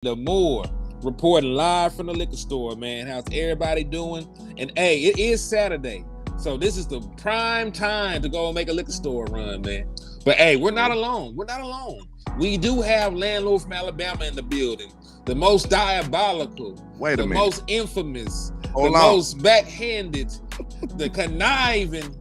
The more reporting live from the liquor store, man. How's everybody doing? And hey, it is Saturday, so this is the prime time to go and make a liquor store run, man. But hey, we're not alone. We're not alone. We do have LandLord from Alabama in the building. The most diabolical, the most infamous, most backhanded, the conniving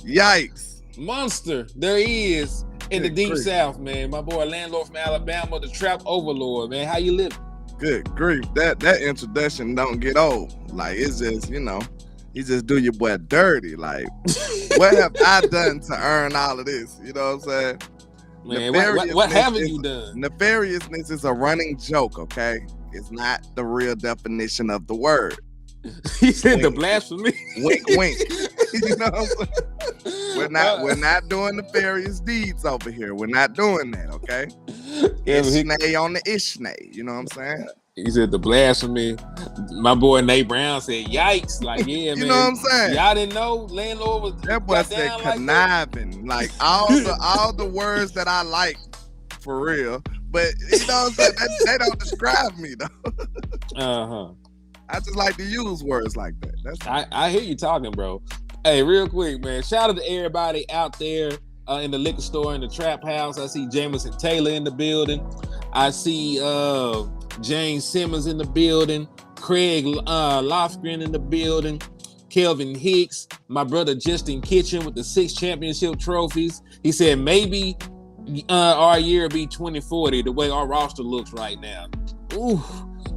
monster there is in the deep South, man. My boy LandLord from Alabama, the trap overlord, man. How you living? Good grief. That introduction don't get old. Like, it's just, you just do your boy dirty. Like, what have I done to earn all of this? You know what I'm saying? Man, what haven't you done? Nefariousness is a running joke, okay? It's not the real definition of the word. He said the blasphemy. Wink, wink. You know what I'm saying? We're not doing nefarious deeds over here. We're not doing that, okay? Ishnay on the ishnay. You know what I'm saying? He said the blasphemy. My boy Nate Brown said, "Yikes!" Like, yeah, man. You know what I'm saying? Y'all didn't know LandLord was that boy said conniving. Like all the words that I like for real. But you know what I'm saying? They don't describe me though. I just like to use words like that. That's I hear you talking, bro. Hey, real quick, man. Shout out to everybody out there in the liquor store, in the trap house. I see Jameson Taylor in the building. I see James Simmons in the building. Craig Lofgren in the building. Kelvin Hicks. My brother Justin Kitchen with the 6 championship trophies. He said maybe our year will be 2040 the way our roster looks right now. Ooh.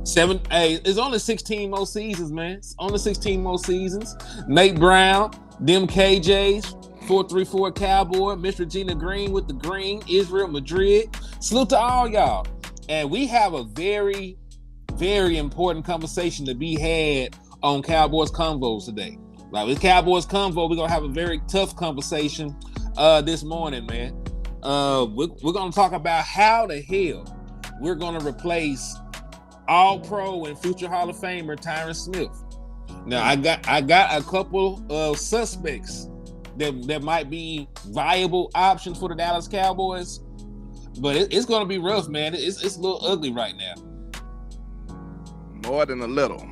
It's only 16 more seasons, man. It's only 16 more seasons. Nate Brown, them KJs, 434 Cowboy, Miss Regina Green with the green, Israel Madrid. Salute to all y'all. And we have a very, very important conversation to be had on Cowboys Convos today. Like with Cowboys Convo, we're gonna have a very tough conversation this morning, man. We're gonna talk about how the hell we're gonna replace All-Pro and future Hall of Famer Tyron Smith. Now I got a couple of suspects that might be viable options for the Dallas Cowboys, but it's gonna be rough, man. It's a little ugly right now. More than a little.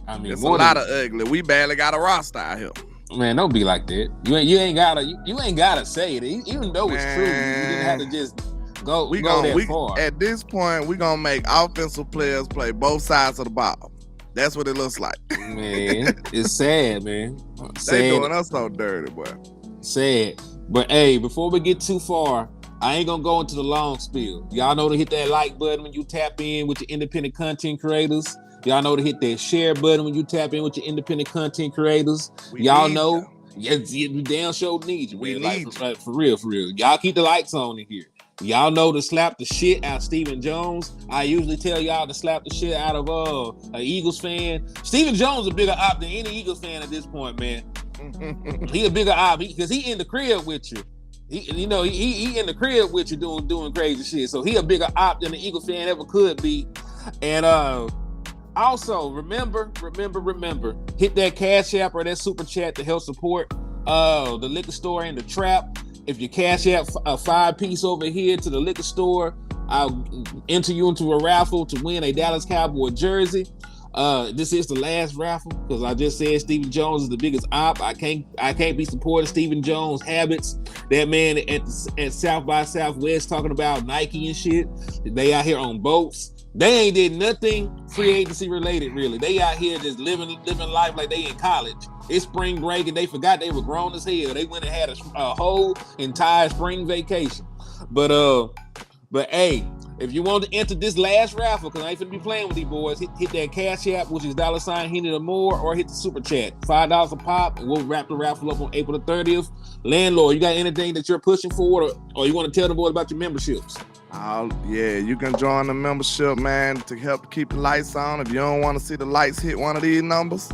I mean, it's a lot of ugly. We barely got a roster out here. Man, don't be like that. You ain't gotta say it. Even though it's true, you didn't have to just go that far. At this point, we're gonna make offensive players play both sides of the ball. That's what it looks like. Man, it's sad, man. They doing us so dirty, boy. Sad. But hey, before we get too far, I ain't gonna go into the long spiel. Y'all know to hit that like button when you tap in with your independent content creators. Y'all know to hit that share button when you tap in with your independent content creators. Y'all know, we damn sure need you. We need you. For real. Y'all keep the lights on in here. Y'all know to slap the shit out of Stephen Jones. I usually tell y'all to slap the shit out of an Eagles fan. Stephen Jones is a bigger op than any Eagles fan at this point, man. He a bigger op because he in the crib with you. He in the crib with you doing crazy shit. So he a bigger op than the Eagles fan ever could be. And also remember, hit that Cash App or that Super Chat to help support the liquor store and the trap. If you cash out a 5-piece over here to the liquor store, I'll enter you into a raffle to win a Dallas Cowboy jersey. This is the last raffle because I just said Stephen Jones is the biggest op. I can't be supporting Stephen Jones' habits. That man at South by Southwest talking about Nike and shit. They out here on boats. They ain't did nothing free agency related, really. They out here just living life like they in college. It's spring break and they forgot they were grown as hell. They went and had a whole entire spring vacation. But hey, if you want to enter this last raffle, because I ain't finna be playing with these boys, hit that Cash App, which is $Henry or more, or hit the Super Chat. $5 a pop, and we'll wrap the raffle up on April the 30th. LandLord, you got anything that you're pushing forward, or you want to tell the boys about your memberships? Yeah, you can join the membership, man, to help keep the lights on. If you don't want to see the lights hit one of these numbers.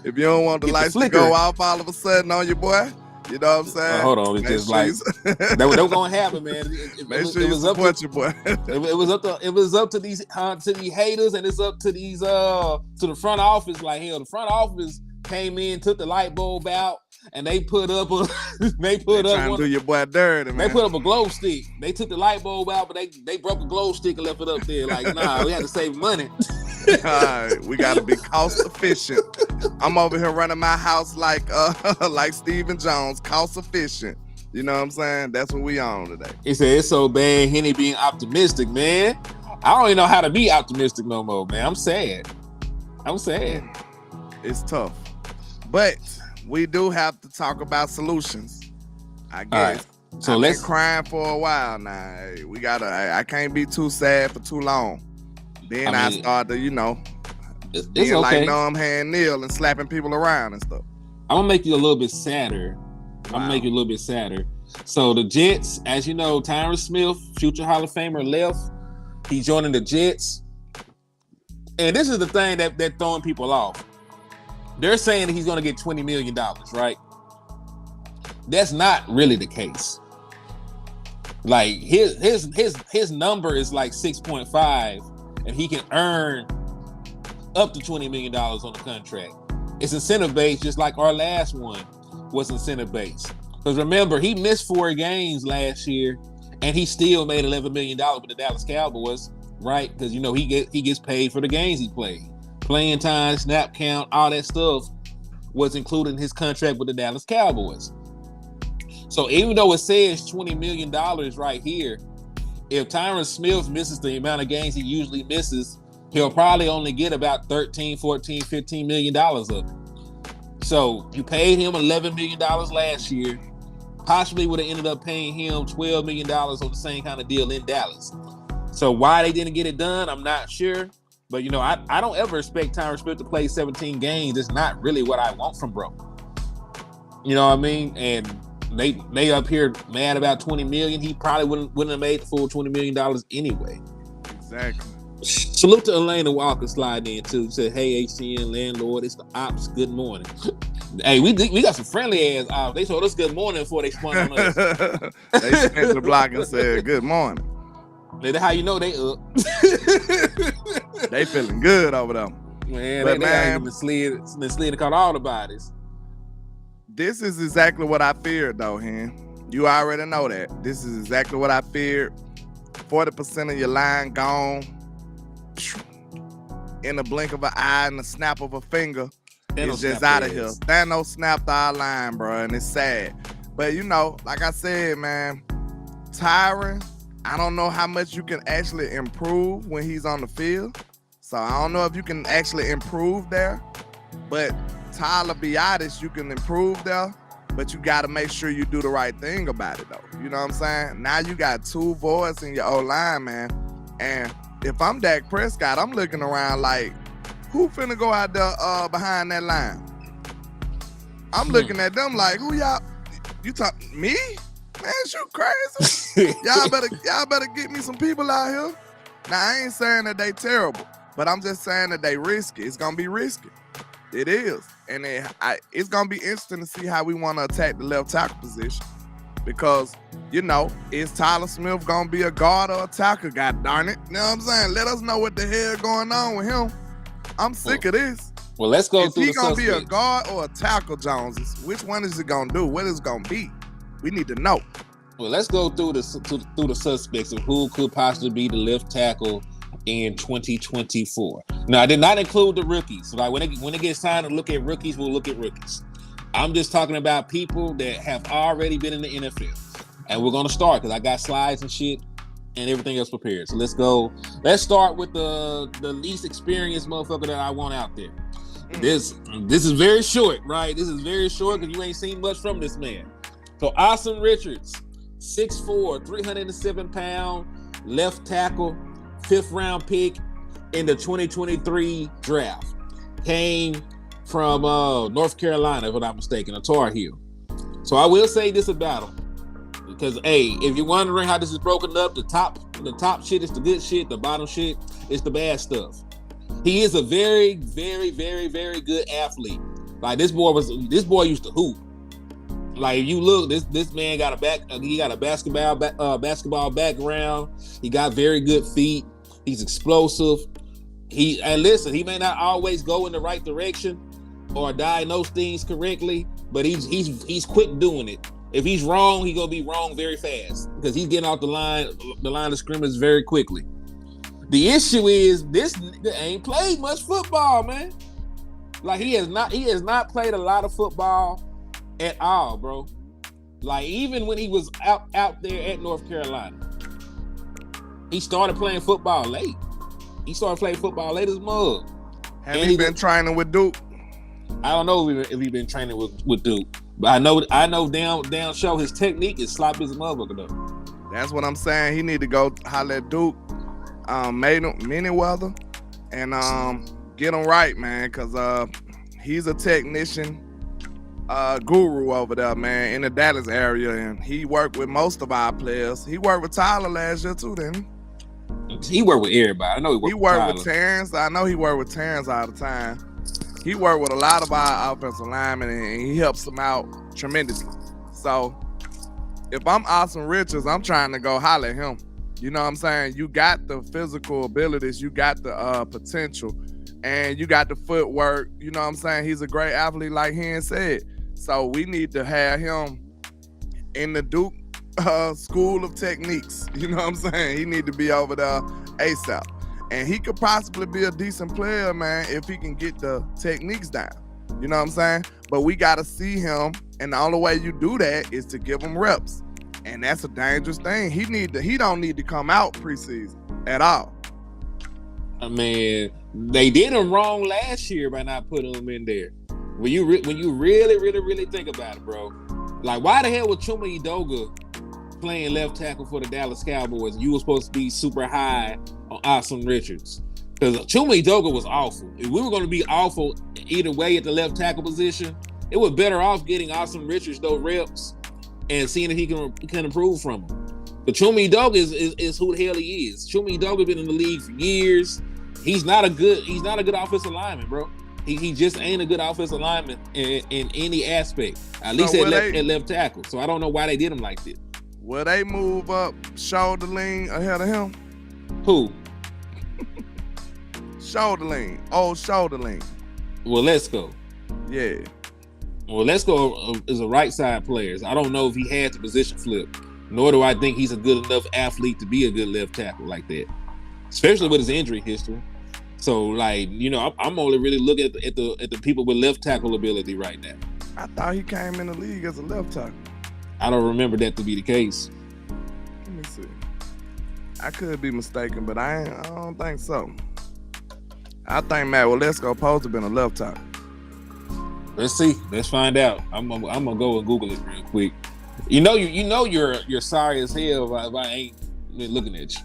If you don't want the lights to go off all of a sudden on your boy, you know what I'm saying? Hold on, it's just like that was gonna happen, man. It was support your boy. It was up to these haters, and it's up to these to the front office. Like hell, the front office came in, took the light bulb out. and they put up a trying to do your boy dirty, man. They put up a glow stick. They took the light bulb out, but they broke a glow stick and left it up there. Like, nah, we had to save money. All right, we gotta be cost efficient. I'm over here running my house like Stephen Jones, cost efficient. You know what I'm saying? That's what we on today. He said it's so bad, Henny being optimistic, man. I don't even know how to be optimistic no more, man. I'm sad. It's tough. But we do have to talk about solutions, I guess. Right. So I've been crying for a while now. Hey, I can't be too sad for too long. Then I start to, being okay. like numb hand Neil and slapping people around and stuff. I'm gonna make you a little bit sadder. So the Jets, as you know, Tyron Smith, future Hall of Famer, left. He's joining the Jets. And this is the thing that's throwing people off. They're saying that he's gonna get $20 million, right? That's not really the case. Like his number is like 6.5. And he can earn up to $20 million on the contract. It's incentive-based, just like our last one was incentive-based. Because remember, he missed 4 games last year, and he still made $11 million with the Dallas Cowboys, right? Because, he gets paid for the games he played. Playing time, snap count, all that stuff was included in his contract with the Dallas Cowboys. So even though it says $20 million right here, if Tyron Smith misses the amount of games he usually misses, he'll probably only get about $13, $14, $15 million of it. So you paid him $11 million last year, possibly would have ended up paying him $12 million on the same kind of deal in Dallas. So why they didn't get it done, I'm not sure. But, I don't ever expect Tyron Smith to play 17 games. It's not really what I want from bro. You know what I mean? And they up here mad about $20 million. He probably wouldn't have made the full $20 million anyway. Exactly. Salute to Elena Walker sliding in too. Said, "Hey HCN landlord, it's the ops. Good morning." Hey, we got some friendly ass ops. They told us good morning before they spun on us. They spent the block and said good morning. That's how you know they up. They feeling good over there. Man, they been slid caught all the bodies. This is exactly what I feared, though, Hen. You already know that. This is exactly what I feared. 40% of your line gone in the blink of an eye and the snap of a finger. It's just out of here. Thanos snapped our line, bro, and it's sad. But, like I said, man, Tyron, I don't know how much you can actually improve when he's on the field. So I don't know if you can actually improve there. But Tyler Biadasz, you can improve there, but you got to make sure you do the right thing about it, though. You know what I'm saying? Now you got 2 voids in your O-line, man. And if I'm Dak Prescott, I'm looking around like, who finna go out there behind that line? I'm looking at them like, who y'all? You talk me? Man, you crazy? y'all better get me some people out here. Now I ain't saying that they terrible, but I'm just saying that they risky. It's gonna be risky. It is. And it's going to be interesting to see how we want to attack the left tackle position. Because, is Tyler Smith going to be a guard or a tackle? God darn it. You know what I'm saying? Let us know what the hell going on with him. I'm sick of this. Well, let's go through the suspects. Is he going to be a guard or a tackle, Jones? Which one is it going to do? What is it going to be? We need to know. Well, let's go through the suspects of who could possibly be the left tackle in 2024. Now, I did not include the rookies. Like when it gets time to look at rookies, we'll look at rookies. I'm just talking about people that have already been in the NFL. And we're going to start because I got slides and shit and everything else prepared. So let's go. Let's start with the least experienced motherfucker that I want out there. This is very short, right? This is very short because you ain't seen much from this man. So Austin Richards, 6'4", 307 pound, left tackle, 5th round pick in the 2023 draft. Came from North Carolina, if I'm not mistaken, a Tar Heel. So I will say this about him. Because, hey, if you're wondering how this is broken up, the top shit is the good shit, the bottom shit is the bad stuff. He is a very, very, very, very good athlete. Like this boy used to hoop. Like if you look, this man got a basketball background. He got very good feet. He's explosive. He may not always go in the right direction or diagnose things correctly, but he's quick doing it. If he's wrong, he gonna be wrong very fast because he's getting off the line of scrimmage very quickly. The issue is this nigga ain't played much football, man. Like he has not played a lot of football at all, bro. Like even when he was out there at North Carolina, he started playing football late. He started playing football late as mug. Have he been training with Duke? I don't know if he been training with Duke, but I know down show his technique is sloppy as a motherfucker though. That's what I'm saying. He need to go holler at Duke, Manyweather, and get him right, man, because he's a technician guru over there, man, in the Dallas area, and he worked with most of our players. He worked with Tyler last year too, didn't he? He worked with everybody. I know he worked with Terrence. I know he worked with Terrence all the time. He worked with a lot of our offensive linemen, and he helps them out tremendously. So if I'm Austin Richards, I'm trying to go holler at him. You know what I'm saying? You got the physical abilities, you got the potential, and you got the footwork. You know what I'm saying? He's a great athlete, like Hen said. So we need to have him in the Duke school of techniques. You know what I'm saying? He need to be over there ASAP. And he could possibly be a decent player, man, if he can get the techniques down. You know what I'm saying? But we got to see him, and the only way you do that is to give him reps. And that's a dangerous thing. He don't need to come out preseason at all. I mean, they did him wrong last year by not putting him in there. When you really think about it, bro. Like, why the hell was Chuma Edoga playing left tackle for the Dallas Cowboys? You were supposed to be super high on Austin Richards. Because Chuma Edoga was awful. If we were going to be awful either way at the left tackle position, it was better off getting Austin Richards those reps and seeing if he can improve from them. But Chuma Edoga is who the hell he is. Chuma Edoga been in the league for years. He's not a good offensive lineman, bro. He just ain't a good offensive lineman in any aspect. At least at left tackle. So I don't know why they did him like this. Will they move up shoulder lean ahead of him? Who? Shoulder lean. Old shoulder lean. Well, let's go. Yeah. Well, let's go is a right side player. I don't know if he had the position flip, nor do I think he's a good enough athlete to be a good left tackle like that, especially with his injury history. So, like, you know, I'm only really looking at the people with left tackle ability right now. I thought he came in the league as a left tackle. I don't remember that to be the case. Let me see. I could be mistaken, but I don't think so. I think Matt Waletzko supposed to have been a left tackle. Let's see. Let's find out. I'm gonna go and Google it real quick. You know you're sorry as hell if I ain't been looking at you.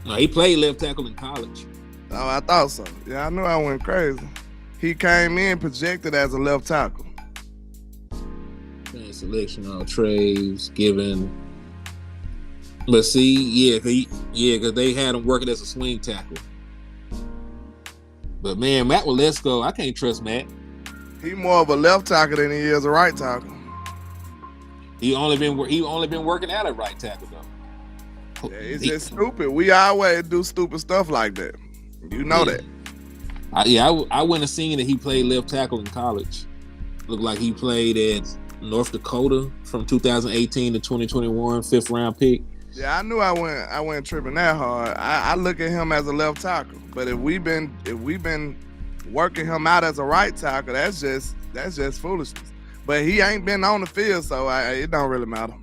No, he played left tackle in college. Oh, I thought so. Yeah, I knew I went crazy. He came in projected as a left tackle. Selection all trades given. Let's see. Because they had him working as a swing tackle. But man, Matt Waletzko, I can't trust Matt. He more of a left tackle than he is a right tackle. He only been working out at right tackle though. Yeah, it's just stupid. We always do stupid stuff like that. You know that. I wouldn't have seen that he played left tackle in college. Looked like he played at North Dakota from 2018 to 2021, 5th round pick. Yeah, I knew I went tripping that hard. I look at him as a left tackle, but if we've been working him out as a right tackle, that's just foolishness. But he ain't been on the field, so it don't really matter.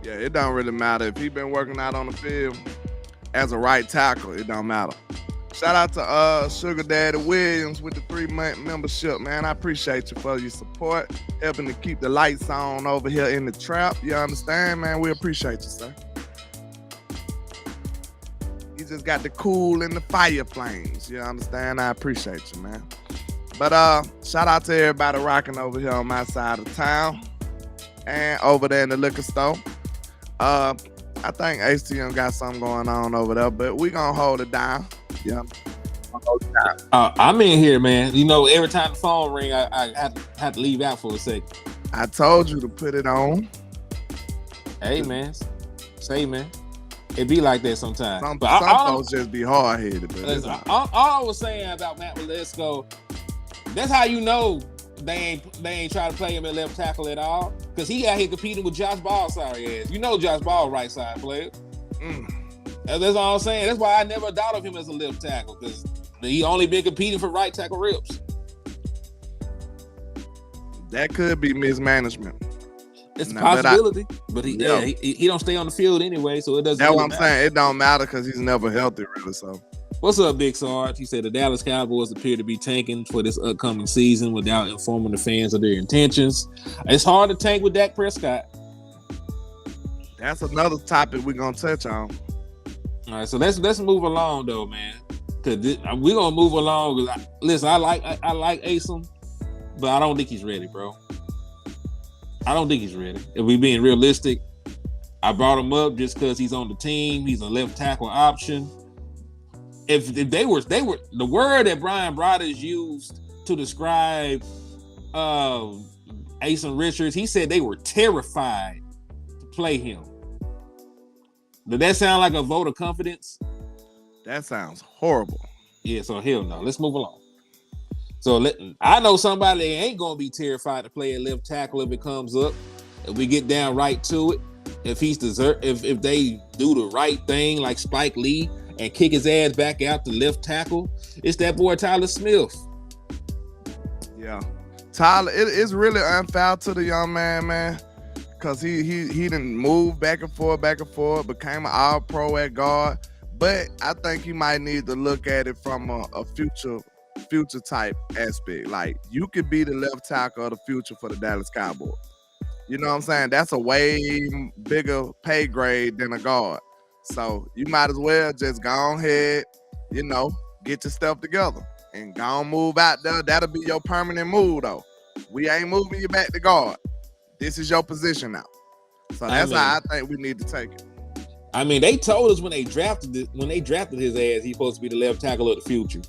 Yeah, it don't really matter if he been working out on the field as a right tackle. It don't matter. Shout out to Sugar Daddy Williams with the 3-month membership, man. I appreciate you for your support, helping to keep the lights on over here in the trap. You understand, man? We appreciate you, sir. You just got the cool and the fire flames. You understand? I appreciate you, man. But shout out to everybody rocking over here on my side of town and over there in the liquor store. I think HTM got something going on over there, but we gonna hold it down. Yeah. I'm in here, man. You know, every time the phone ring, I have to leave out for a second. I told you to put it on. Hey, man. Say, man. It be like that sometimes. Some folks just be hard-headed. All I was saying about Matt Waletzko, that's how you know they ain't trying to play him at left tackle at all. Because he out here competing with Josh Ball, sorry ass. You know Josh Ball right side player. That's all I'm saying. That's why I never thought of him as a left tackle, because he only been competing for right tackle reps. That could be mismanagement. It's a possibility, but he don't stay on the field anyway, so it doesn't. That's really what I'm matter. saying. It don't matter because he's never healthy, really. So, what's up, Big Sarge? He said the Dallas Cowboys appear to be tanking for this upcoming season without informing the fans of their intentions. It's hard to tank with Dak Prescott. That's another topic we're gonna touch on. All right, so let's move along though, man. Cause we're gonna move along. Listen, I like Asim, but I don't think he's ready, bro. I don't think he's ready. If we being realistic, I brought him up just because he's on the team. He's a left tackle option. If they were the word that Brian Broaddus used to describe Asim Richards, he said they were terrified to play him. Did that sound like a vote of confidence? That sounds horrible. Yeah, so hell no. Let's move along. So I know somebody that ain't gonna be terrified to play at left tackle if it comes up. If we get down right to it, if they do the right thing like Spike Lee and kick his ass back out to left tackle, it's that boy Tyler Smith. Yeah, Tyler, it's really unfair to the young man, because he didn't move back and forth, became an all-pro at guard. But I think he might need to look at it from a future type aspect. Like, you could be the left tackle of the future for the Dallas Cowboys. You know what I'm saying? That's a way bigger pay grade than a guard. So you might as well just go ahead, get your stuff together and go on move out there. That'll be your permanent move, though. We ain't moving you back to guard. This is your position now. So that's how I think we need to take it. I mean, they told us when they drafted his ass, he's supposed to be the left tackle of the future.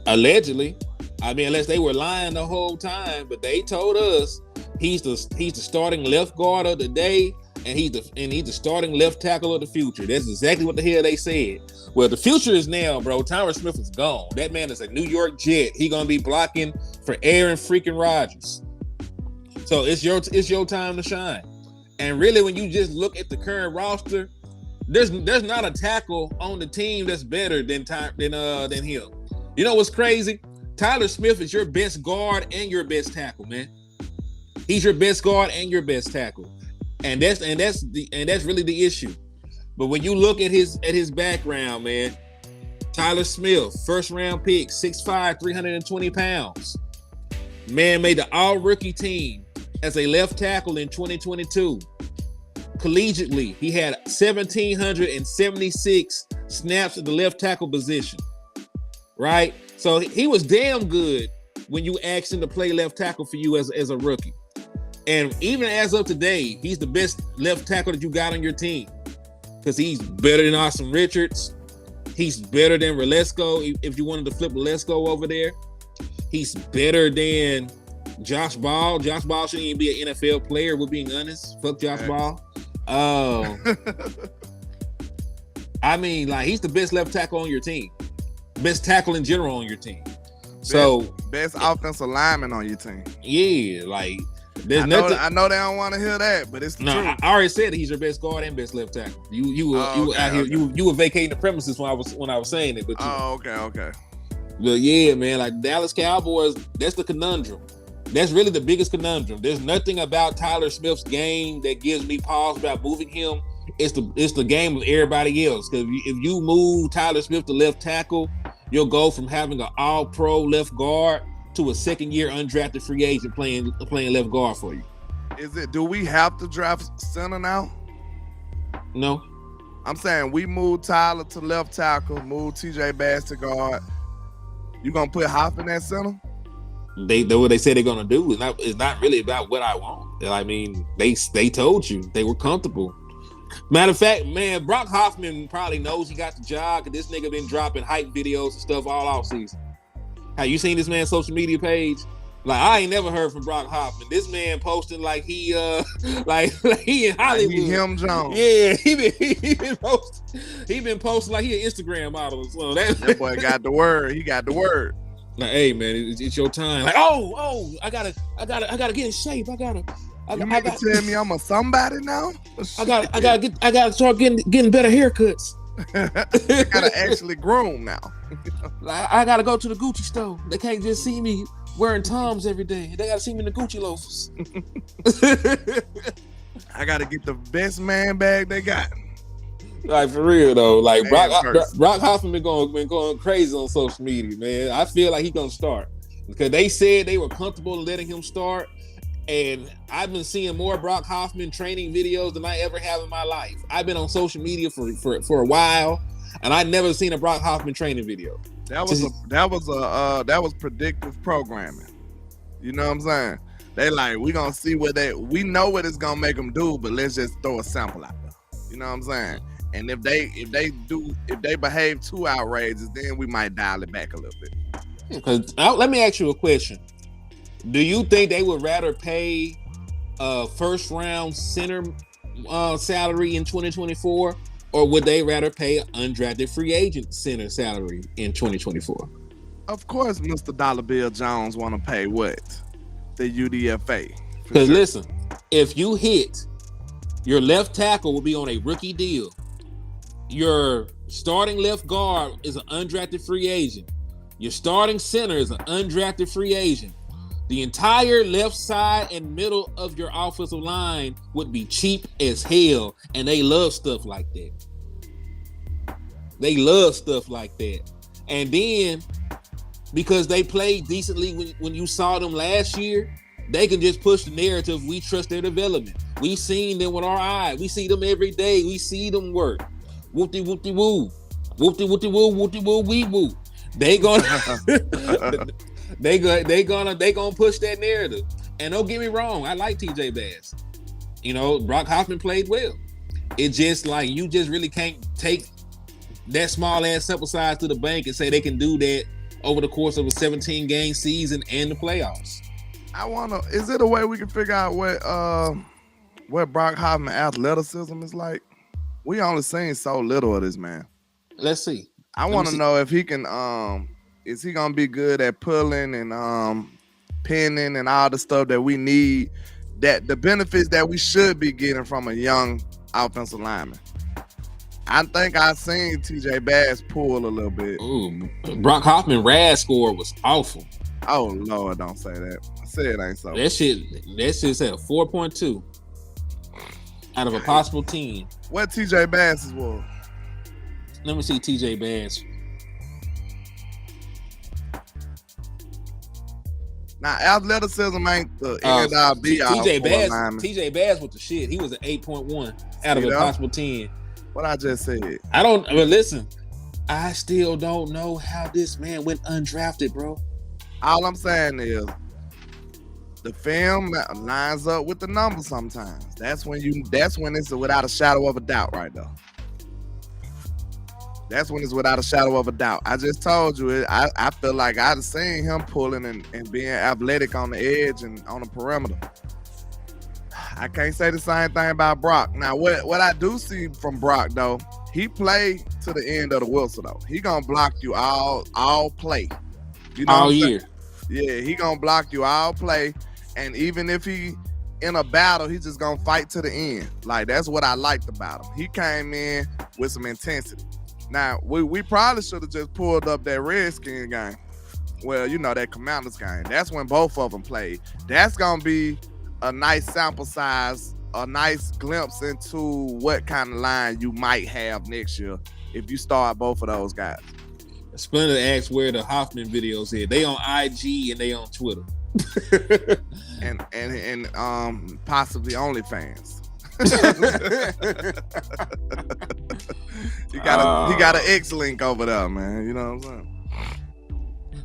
Allegedly. I mean, unless they were lying the whole time, but they told us he's the starting left guard of the day, and he's the starting left tackle of the future. That's exactly what the hell they said. Well, the future is now, bro. Tyron Smith is gone. That man is a New York Jet. He gonna be blocking for Aaron freaking Rodgers. So it's your time to shine. And really, when you just look at the current roster, there's not a tackle on the team that's better than him. You know what's crazy? Tyler Smith is your best guard and your best tackle, man. He's your best guard and your best tackle, and that's really the issue. But when you look at his background, man, Tyler Smith, first round pick, 6'5", 320 pounds. Man made the all-rookie team as a left tackle in 2022. Collegiately, he had 1,776 snaps at the left tackle position. Right? So he was damn good when you asked him to play left tackle for you as a rookie. And even as of today, he's the best left tackle that you got on your team, because he's better than Asim Richards. He's better than Waletzko. If you wanted to flip Waletzko over there, he's better than Josh Ball. Josh Ball shouldn't even be an NFL player, we're being honest. Fuck Josh Ball. I mean, like, he's the best left tackle on your team. Best tackle in general on your team. Best offensive lineman on your team. Yeah, like I know they don't want to hear that, but it's the truth. I already said that he's your best guard and best left tackle. You were vacating the premises when I was saying it. But okay. But yeah, man, like Dallas Cowboys, that's the conundrum. That's really the biggest conundrum. There's nothing about Tyler Smith's game that gives me pause about moving him. It's the game of everybody else. Because if you move Tyler Smith to left tackle, you'll go from having an all-pro left guard to a second-year undrafted free agent playing left guard for you. Do we have to draft center now? No. I'm saying we move Tyler to left tackle, move TJ Bass to guard. You gonna put Hoff in that center? What they say they're gonna do. It's not really about what I want. I mean, they told you they were comfortable. Matter of fact, man, Brock Hoffman probably knows he got the job because this nigga been dropping hype videos and stuff all off season. Have you seen this man's social media page? Like, I ain't never heard from Brock Hoffman. This man posting like he like he in Hollywood. Like he him Jones. Yeah, he been posting like he an Instagram model. So that boy got the word. He got the word. Like, hey man, it's your time. Like, I gotta get in shape. You gotta tell me I'm a somebody now? I gotta start getting better haircuts. I gotta actually groom now. Like, I gotta go to the Gucci store. They can't just see me wearing Toms every day. They gotta see me in the Gucci loafers. I gotta get the best man bag they got. Like, for real though, like Brock Hoffman been going crazy on social media, man. I feel like he gonna start because they said they were comfortable letting him start, and I've been seeing more Brock Hoffman training videos than I ever have in my life. I've been on social media for a while, and I never seen a Brock Hoffman training video. That was predictive programming. You know what I'm saying? They like, we gonna see we know what it's gonna make them do, but let's just throw a sample out there. You know what I'm saying? And if they behave too outrageous, then we might dial it back a little bit. Because let me ask you a question: do you think they would rather pay a first round center salary in 2024, or would they rather pay an undrafted free agent center salary in 2024? Of course, Mr. Dollar Bill Jones want to pay what? The UDFA. Because listen, if you hit, your left tackle will be on a rookie deal. Your starting left guard is an undrafted free agent. Your starting center is an undrafted free agent. The entire left side and middle of your offensive line would be cheap as hell, and they love stuff like that. They love stuff like that. And then, because they played decently when you saw them last year, they can just push the narrative. We trust their development. We seen them with our eyes. We see them every day. We see them work. Whoopty whoopty woo. Whoopty whoopty woo. Whoopty woo wee woo. They gonna they gonna push that narrative. And don't get me wrong, I like TJ Bass. You know, Brock Hoffman played well. It's just like you just really can't take that small ass sample size to the bank and say they can do that over the course of a 17-game season and the playoffs. Is it a way we can figure out what Brock Hoffman athleticism is like? We only seen so little of this man. Let's see. I want to know if he can. Is he gonna be good at pulling and pinning and all the stuff that we need? That the benefits that we should be getting from a young offensive lineman. I think I seen TJ Bass pull a little bit. Ooh, Brock Hoffman RAS score was awful. Oh Lord, don't say that. I said it ain't so. That shit said a 4.2 out of a possible 10. What TJ Bass was? Let me see TJ Bass. Now, athleticism ain't the end all be all. TJ Bass with the shit. He was an 8.1 out of a possible 10. What I just said. But listen, I still don't know how this man went undrafted, bro. All I'm saying is the film lines up with the numbers sometimes. That's when it's without a shadow of a doubt right there. That's when it's without a shadow of a doubt. I just told you, I feel like I've seen him pulling and being athletic on the edge and on the perimeter. I can't say the same thing about Brock. Now, what I do see from Brock, though, he played to the end of the whistle, though. He gonna block you all play. You know all year. Yeah, he gonna block you all play. And even if he in a battle, he just gonna fight to the end. Like, that's what I liked about him. He came in with some intensity. Now, we probably should have just pulled up that Redskin game. Well, you know, that Commanders game. That's when both of them played. That's going to be a nice sample size, a nice glimpse into what kind of line you might have next year if you start both of those guys. Splendid asks where the Hoffman videos is. They on IG and they on Twitter. and possibly OnlyFans. He got an X link over there, man. You know what I'm saying?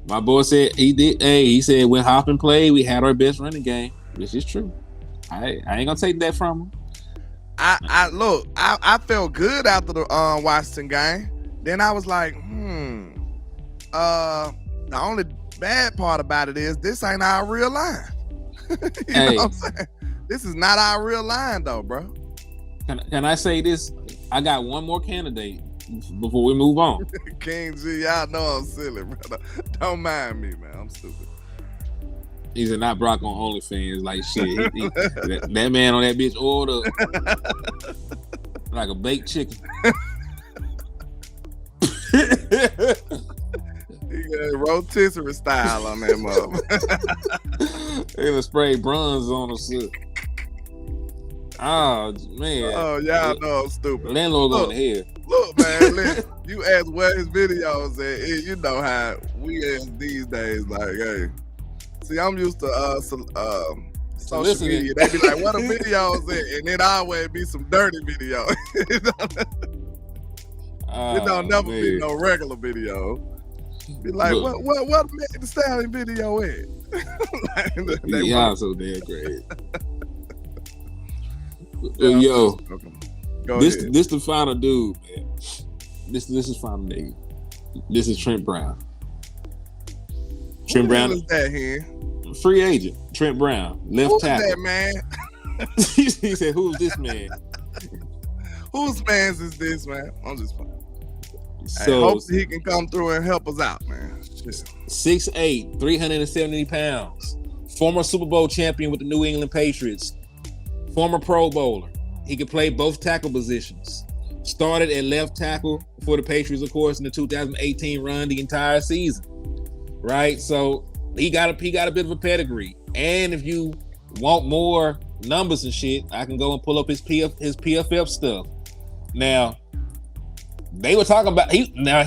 My boy said he did. Hey, he said when Hoffman played, we had our best running game. This is true. I ain't gonna take that from him. I felt good after the Washington game. Then I was like, the only bad part about it is this ain't our real line. You know what I'm saying? This is not our real line though, bro. Can I say this? I got one more candidate before we move on. King G, y'all know I'm silly, brother. Don't mind me, man. I'm stupid. He said not Brock on OnlyFans. Like shit. That man on that bitch order like a baked chicken. He got rotisserie style on that motherfucker. They gonna spray bronze on us. Oh man. Oh, y'all know I'm stupid. LandLord going to hell. Look, man, listen, you ask where his videos at, you know how we ask these days, like, hey. See, I'm used to social media. They be like, what the videos at? And it always be some dirty video. It don't never be no regular video. Be like, look, what the Stallion video at? Y'all so damn great. Yo, this the final dude, man. This is final nigga. This is Trent Brown. Trent Brown is that here? Free agent. Trent Brown, left tackle. Who's that man? He said, "Who's this man? Whose man's is this, man?" I'm just playing. So hope he can come through and help us out, man. 6'8", 370 pounds. Former Super Bowl champion with the New England Patriots. Former Pro Bowler. He could play both tackle positions. Started at left tackle for the Patriots, of course, in the 2018 run, the entire season. Right? So he got a bit of a pedigree. And if you want more numbers and shit, I can go and pull up his PFF stuff. Now, they were talking about now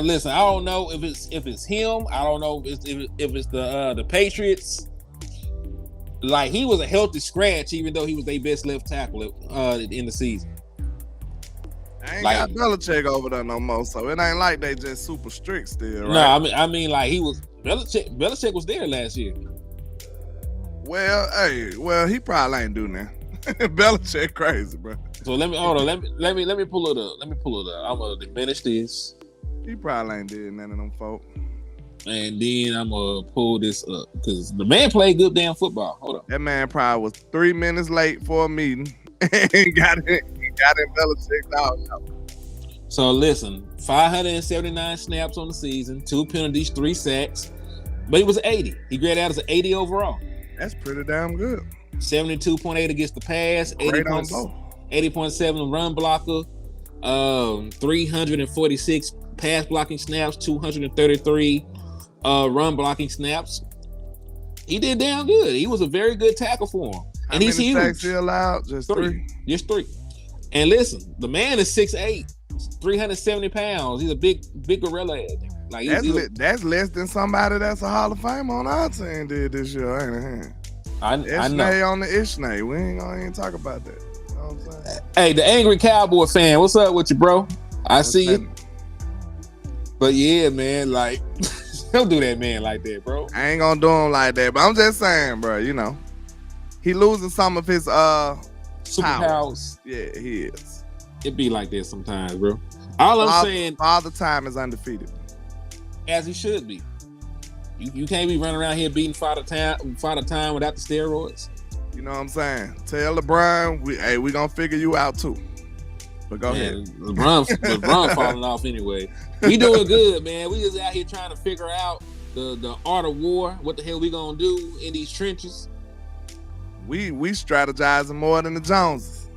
listen, I don't know if it's him. I don't know if it's the Patriots. Like, he was a healthy scratch, even though he was their best left tackle in the season. I ain't got Belichick over there no more, so it ain't like they just super strict still, right? No, I mean, like, he was Belichick was there last year. Well, he probably ain't doing that. Belichick crazy, bro. So let me pull it up. Let me pull it up. I'm gonna diminish this. He probably ain't did none of them folk. And then I'm gonna pull this up because the man played good damn football. Hold on. That man probably was 3 minutes late for a meeting and got in Belichick's house. So listen, 579 snaps on the season, 2 penalties, 3 sacks, but he was 80. He graded out as an 80 overall. That's pretty damn good. 72.8 against the pass, 80.7 run blocker, 346 pass blocking snaps, 233 run blocking snaps. He did damn good. He was a very good tackle for him. And he's huge. Sacks he allowed? Just three. Just 3. And listen, the man is 6'8", 370 pounds. He's a big gorilla. Like, that's less than somebody that's a Hall of Fame on our team did this year, ain't it? I know. On the Ishnay. We ain't gonna even talk about that. You know what I'm saying? Hey, the angry Cowboy fan, what's up with you, bro? I see you. But yeah, man, like, don't do that man like that, bro. I ain't gonna do him like that, but I'm just saying, bro, you know, he losing some of his superpowers. Yeah, he is. It be like that sometimes, bro. I'm saying, all the time is undefeated, as he should be. You can't be running around here beating Father Time without the steroids. You know what I'm saying? Tell LeBron, we gonna figure you out too. But go ahead. LeBron falling off anyway. We doing good, man. We just out here trying to figure out the art of war. What the hell we gonna do in these trenches? We strategizing more than the Joneses.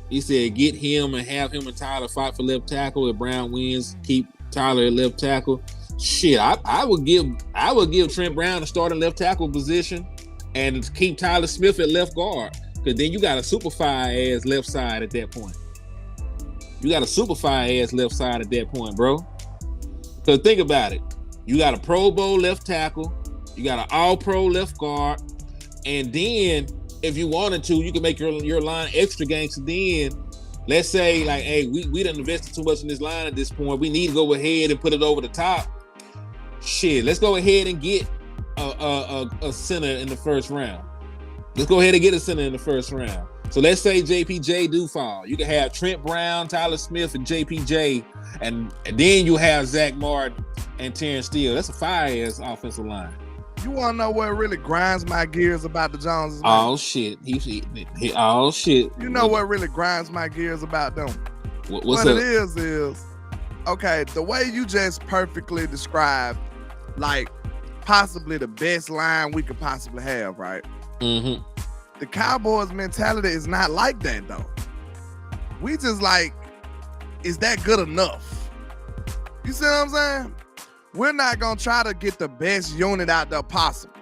He said get him and have him and Tyler fight for left tackle. If Brown wins, keep Tyler at left tackle. Shit, I would give Trent Brown a starting left tackle position and keep Tyler Smith at left guard. Because then you got a super fire ass left side at that point. You got a super fire ass left side at that point, bro. Because think about it. You got a Pro Bowl left tackle. You got an all-pro left guard. And then, if you wanted to, you can make your line extra gangster. Then, let's say, like, hey, we done invested too much in this line at this point. We need to go ahead and put it over the top. Shit, let's go ahead and get a center in the first round. Let's go ahead and get a center in the first round. So let's say JPJ do fall. You can have Trent Brown, Tyler Smith, and JPJ, and then you have Zach Martin and Terrence Steele. That's a fire-ass offensive line. You want to know what really grinds my gears about the Joneses? Oh, shit. Oh, shit. You know what really grinds my gears about them? What it is, okay, the way you just perfectly described, like, possibly the best line we could possibly have, right? Mm-hmm. The Cowboys mentality is not like that, though. We just like, is that good enough? You see what I'm saying? We're not going to try to get the best unit out there possible.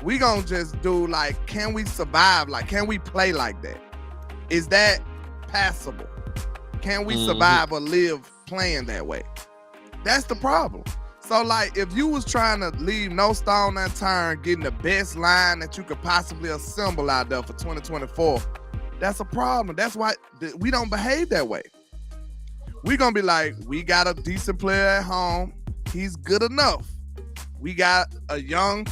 We going to just do, like, can we survive? Like, can we play like that? Is that passable? Can we survive or live playing that way? That's the problem. So, like, if you was trying to leave no stone unturned, getting the best line that you could possibly assemble out there for 2024, that's a problem. That's why we don't behave that way. We're going to be like, we got a decent player at home. He's good enough. We got a young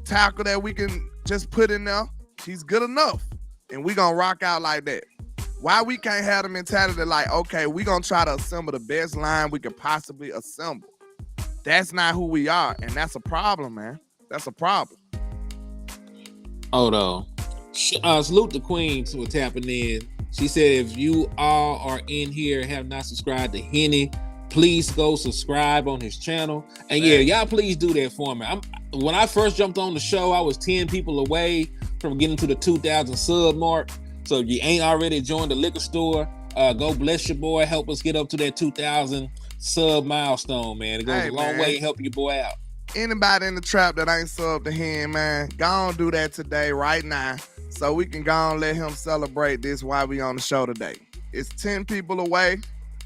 tackle that we can just put in there. He's good enough. And we're going to rock out like that. Why we can't have the mentality like, okay, we're going to try to assemble the best line we could possibly assemble. That's not who we are. And that's a problem, man. That's a problem. Hold on. Salute the Queen for tapping in. She said, if you all are in here and have not subscribed to Henny, please go subscribe on his channel. And yeah, y'all please do that for me. When I first jumped on the show, I was 10 people away from getting to the 2,000 sub mark. So if you ain't already joined the liquor store, go bless your boy. Help us get up to that 2,000 sub milestone, man. It goes a long way to help your boy out. Anybody in the trap that ain't subbed to him, man, go on do that today, right now, so we can go on let him celebrate this while we on the show today. It's 10 people away.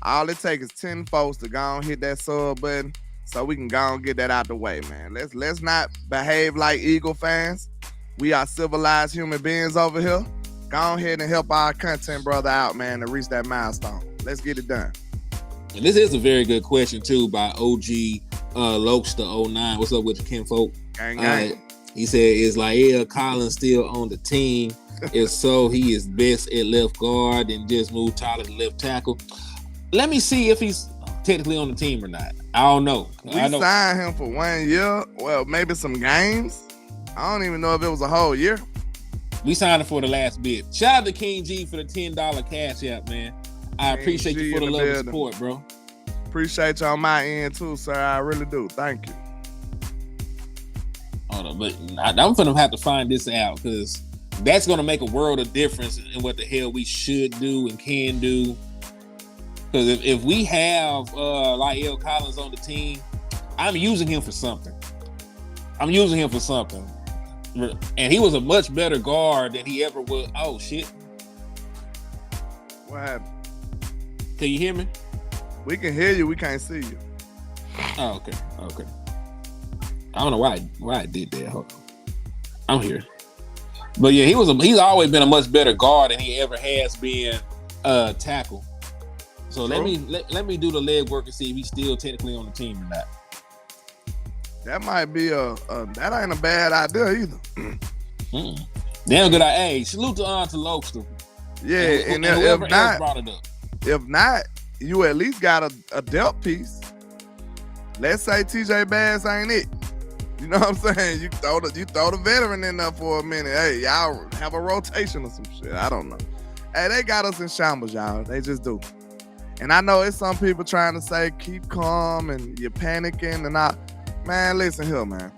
All it takes is 10 folks to go on hit that sub button so we can go on get that out the way, man. Let's not behave like Eagle fans. We are civilized human beings over here. Go ahead and help our content brother out, man, to reach that milestone. Let's get it done. And this is a very good question, too, by OG Lokester09. What's up with your kinfolk? Gang. He said, is Lael Collins still on the team? If so, he is best at left guard and just moved Tyler to left tackle. Let me see if he's technically on the team or not. I don't know. We signed him for 1 year. Well, maybe some games. I don't even know if it was a whole year. We signed him for the last bit. Shout out to King G for the $10 cash app, man. I appreciate you for the love and support, bro. Appreciate you on my end too, sir. I really do. Thank you. Hold on, but I'm gonna have to find this out because that's gonna make a world of difference in what the hell we should do and can do. Because if we have Lael Collins on the team, I'm using him for something. And he was a much better guard than he ever was. Oh, shit. What happened? Can you hear me? We can hear you. We can't see you. Oh, okay. I don't know why I did that. Hold on. I'm here. But yeah, he's always been a much better guard than he ever has been tackle. So let me do the leg work and see if he's still technically on the team or not. That might be that ain't a bad idea either. Damn good. Hey, salute to Lokester. Yeah, and whoever if not, else brought it up. If not, you at least got a depth piece. Let's say TJ Bass ain't it. You know what I'm saying? You throw the veteran in there for a minute. Hey, y'all have a rotation or some shit. I don't know. Hey, they got us in shambles, y'all. They just do. And I know it's some people trying to say keep calm and you're panicking and I. Man, listen here, man.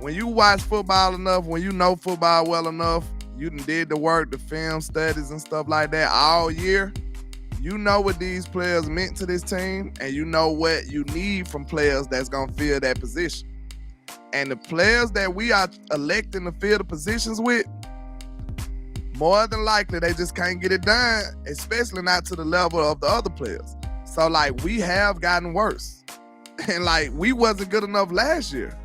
When you watch football enough, when you know football well enough, you done did the work, the film studies and stuff like that all year, you know what these players meant to this team and you know what you need from players that's going to fill that position. And the players that we are electing to fill the positions with, more than likely, they just can't get it done, especially not to the level of the other players. So, like, we have gotten worse. And like we wasn't good enough last year.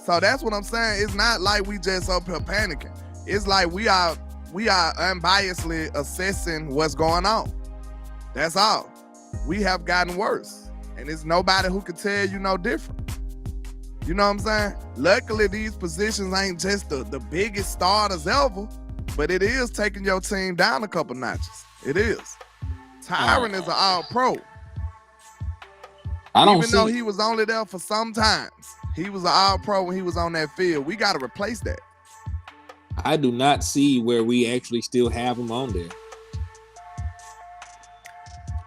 So that's what I'm saying. It's not like we just up here panicking. It's like we are unbiasedly assessing what's going on. That's all. We have gotten worse. And there's nobody who can tell you no different. You know what I'm saying? Luckily, these positions ain't just the biggest starters ever. but it is taking your team down a couple notches. It is. Tyron is an all-pro. Even though he was only there for some times, he was an all-pro when he was on that field. We got to replace that. I do not see where we actually still have him on there.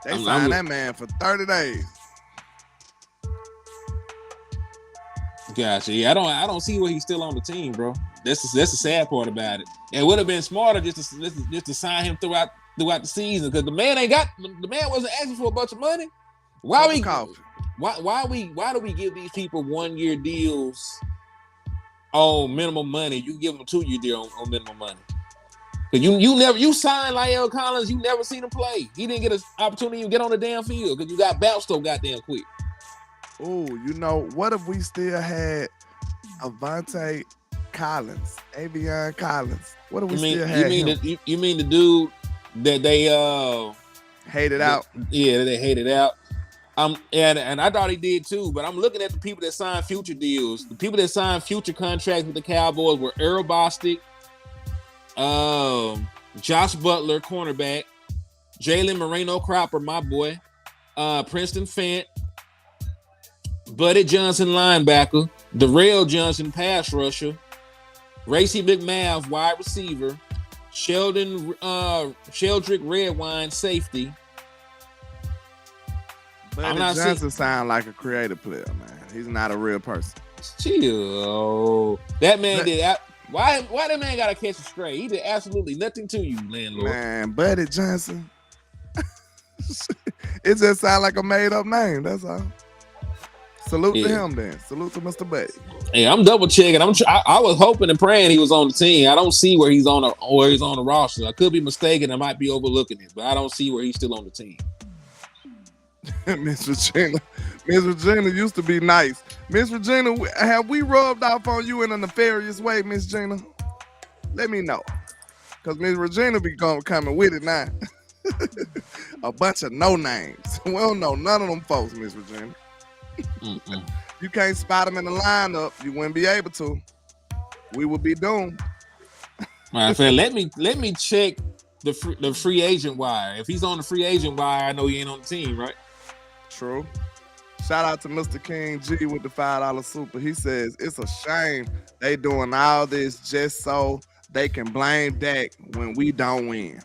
They signed that man for 30 days. Gotcha. Yeah, I don't see where he's still on the team, bro. That's the sad part about it. It would have been smarter just to sign him throughout the season, because the man wasn't asking for a bunch of money. Why do we give these people 1-year deals on minimum money? You give them a 2-year deal on minimum money. Cause you signed La'el Collins, you never seen him play. He didn't get an opportunity to get on the damn field because you got bounced so goddamn quick. Oh, what if we still had Avante Collins, Avion Collins? What if we still had him? You mean the dude that they hated out? Yeah, they hated out. And I thought he did too, but I'm looking at the people that signed future deals. The people that signed future contracts with the Cowboys were Earl Bostic, Josh Butler, cornerback, Jalen Moreno-Cropper, my boy, Princeton Fant, Buddy Johnson, linebacker, Darrell Johnson, pass rusher, Racy McMath, wide receiver, Sheldrick Redwine, safety. Buddy Johnson sound like a creative player, man. He's not a real person. Chill. That man did. Why that man got to catch a stray? He did absolutely nothing to you, landlord. Man, Buddy Johnson. It just sounds like a made-up name. That's all. Salute to him, then. Salute to Mr. Buddy. Hey, I'm double checking. I was hoping and praying he was on the team. I don't see where he's on the roster. I could be mistaken. I might be overlooking it, but I don't see where he's still on the team. Miss Regina used to be nice. Miss Regina, have we rubbed off on you in a nefarious way, Miss Gina? Let me know, because Miss Regina be coming with it now. A bunch of no names. We don't know none of them folks, Miss Regina. You can't spot them in the lineup. You wouldn't be able to. We would be doomed. All right, fam, let me check the free agent wire. If he's on the free agent wire, I know he ain't on the team, right? True. Shout out to Mr. King G with the $5 super. He says it's a shame they doing all this just so they can blame Dak when we don't win.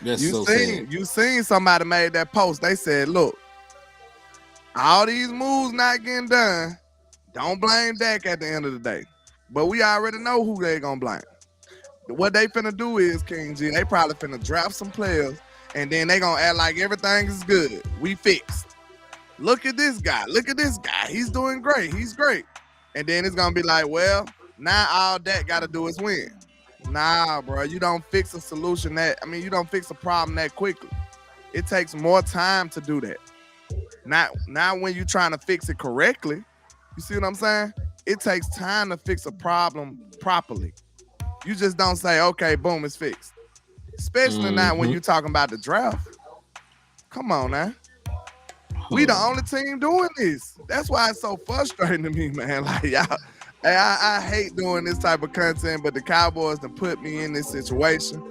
You seen somebody made that post. They said, look, all these moves not getting done, don't blame Dak at the end of the day. But we already know who they gonna blame. What they finna do is, King G, they probably finna draft some players, and then they gonna act like everything is good. We fixed. Look at this guy. Look at this guy. He's doing great. He's great. And then it's gonna be like, well, now all Dak gotta do is win. Nah, bro, you don't fix a solution you don't fix a problem that quickly. It takes more time to do that. Not when you're trying to fix it correctly. You see what I'm saying? It takes time to fix a problem properly. You just don't say, okay, boom, it's fixed. Especially not when you're talking about the draft. Come on now. We the only team doing this. That's why it's so frustrating to me, man. Like, y'all, I hate doing this type of content, but the Cowboys done put me in this situation.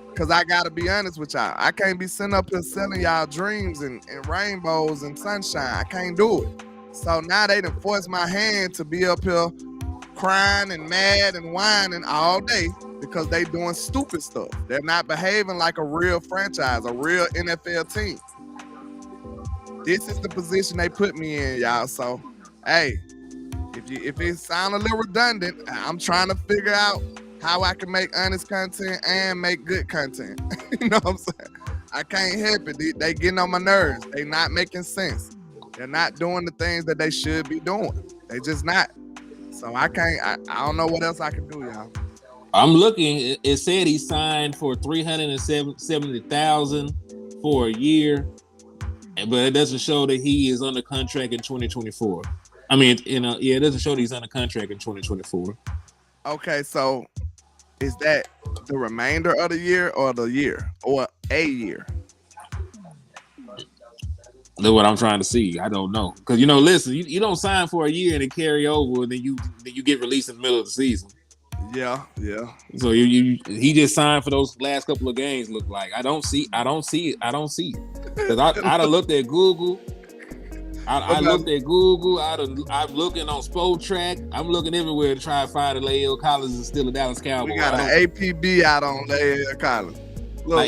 Because I got to be honest with y'all. I can't be sitting up here selling y'all dreams and rainbows and sunshine. I can't do it. So now they done forced my hand to be up here crying and mad and whining all day because they doing stupid stuff. They're not behaving like a real franchise, a real NFL team. This is the position they put me in, y'all. So, hey, if it sounds a little redundant, I'm trying to figure out how I can make honest content and make good content. You know what I'm saying? I can't help it. They getting on my nerves. They not making sense. They're not doing the things that they should be doing. They just not. So I don't know what else I can do, y'all. I'm looking. It said he signed for $370,000 for a year, but it doesn't show that he is under contract in 2024. I mean, it doesn't show that he's under contract in 2024. Okay, so is that the remainder of the year or the year or a year? That's what I'm trying to see. I don't know. Because, listen, you don't sign for a year and then carry over and then you get released in the middle of the season. Yeah. So he just signed for those last couple of games. Look like I don't see it. Because I done looked at Google. I looked at Google. I'm looking on Spotrac. I'm looking everywhere to try to find that Lael Collins is still a Dallas Cowboy. We got an APB out on Lael Collins. Look,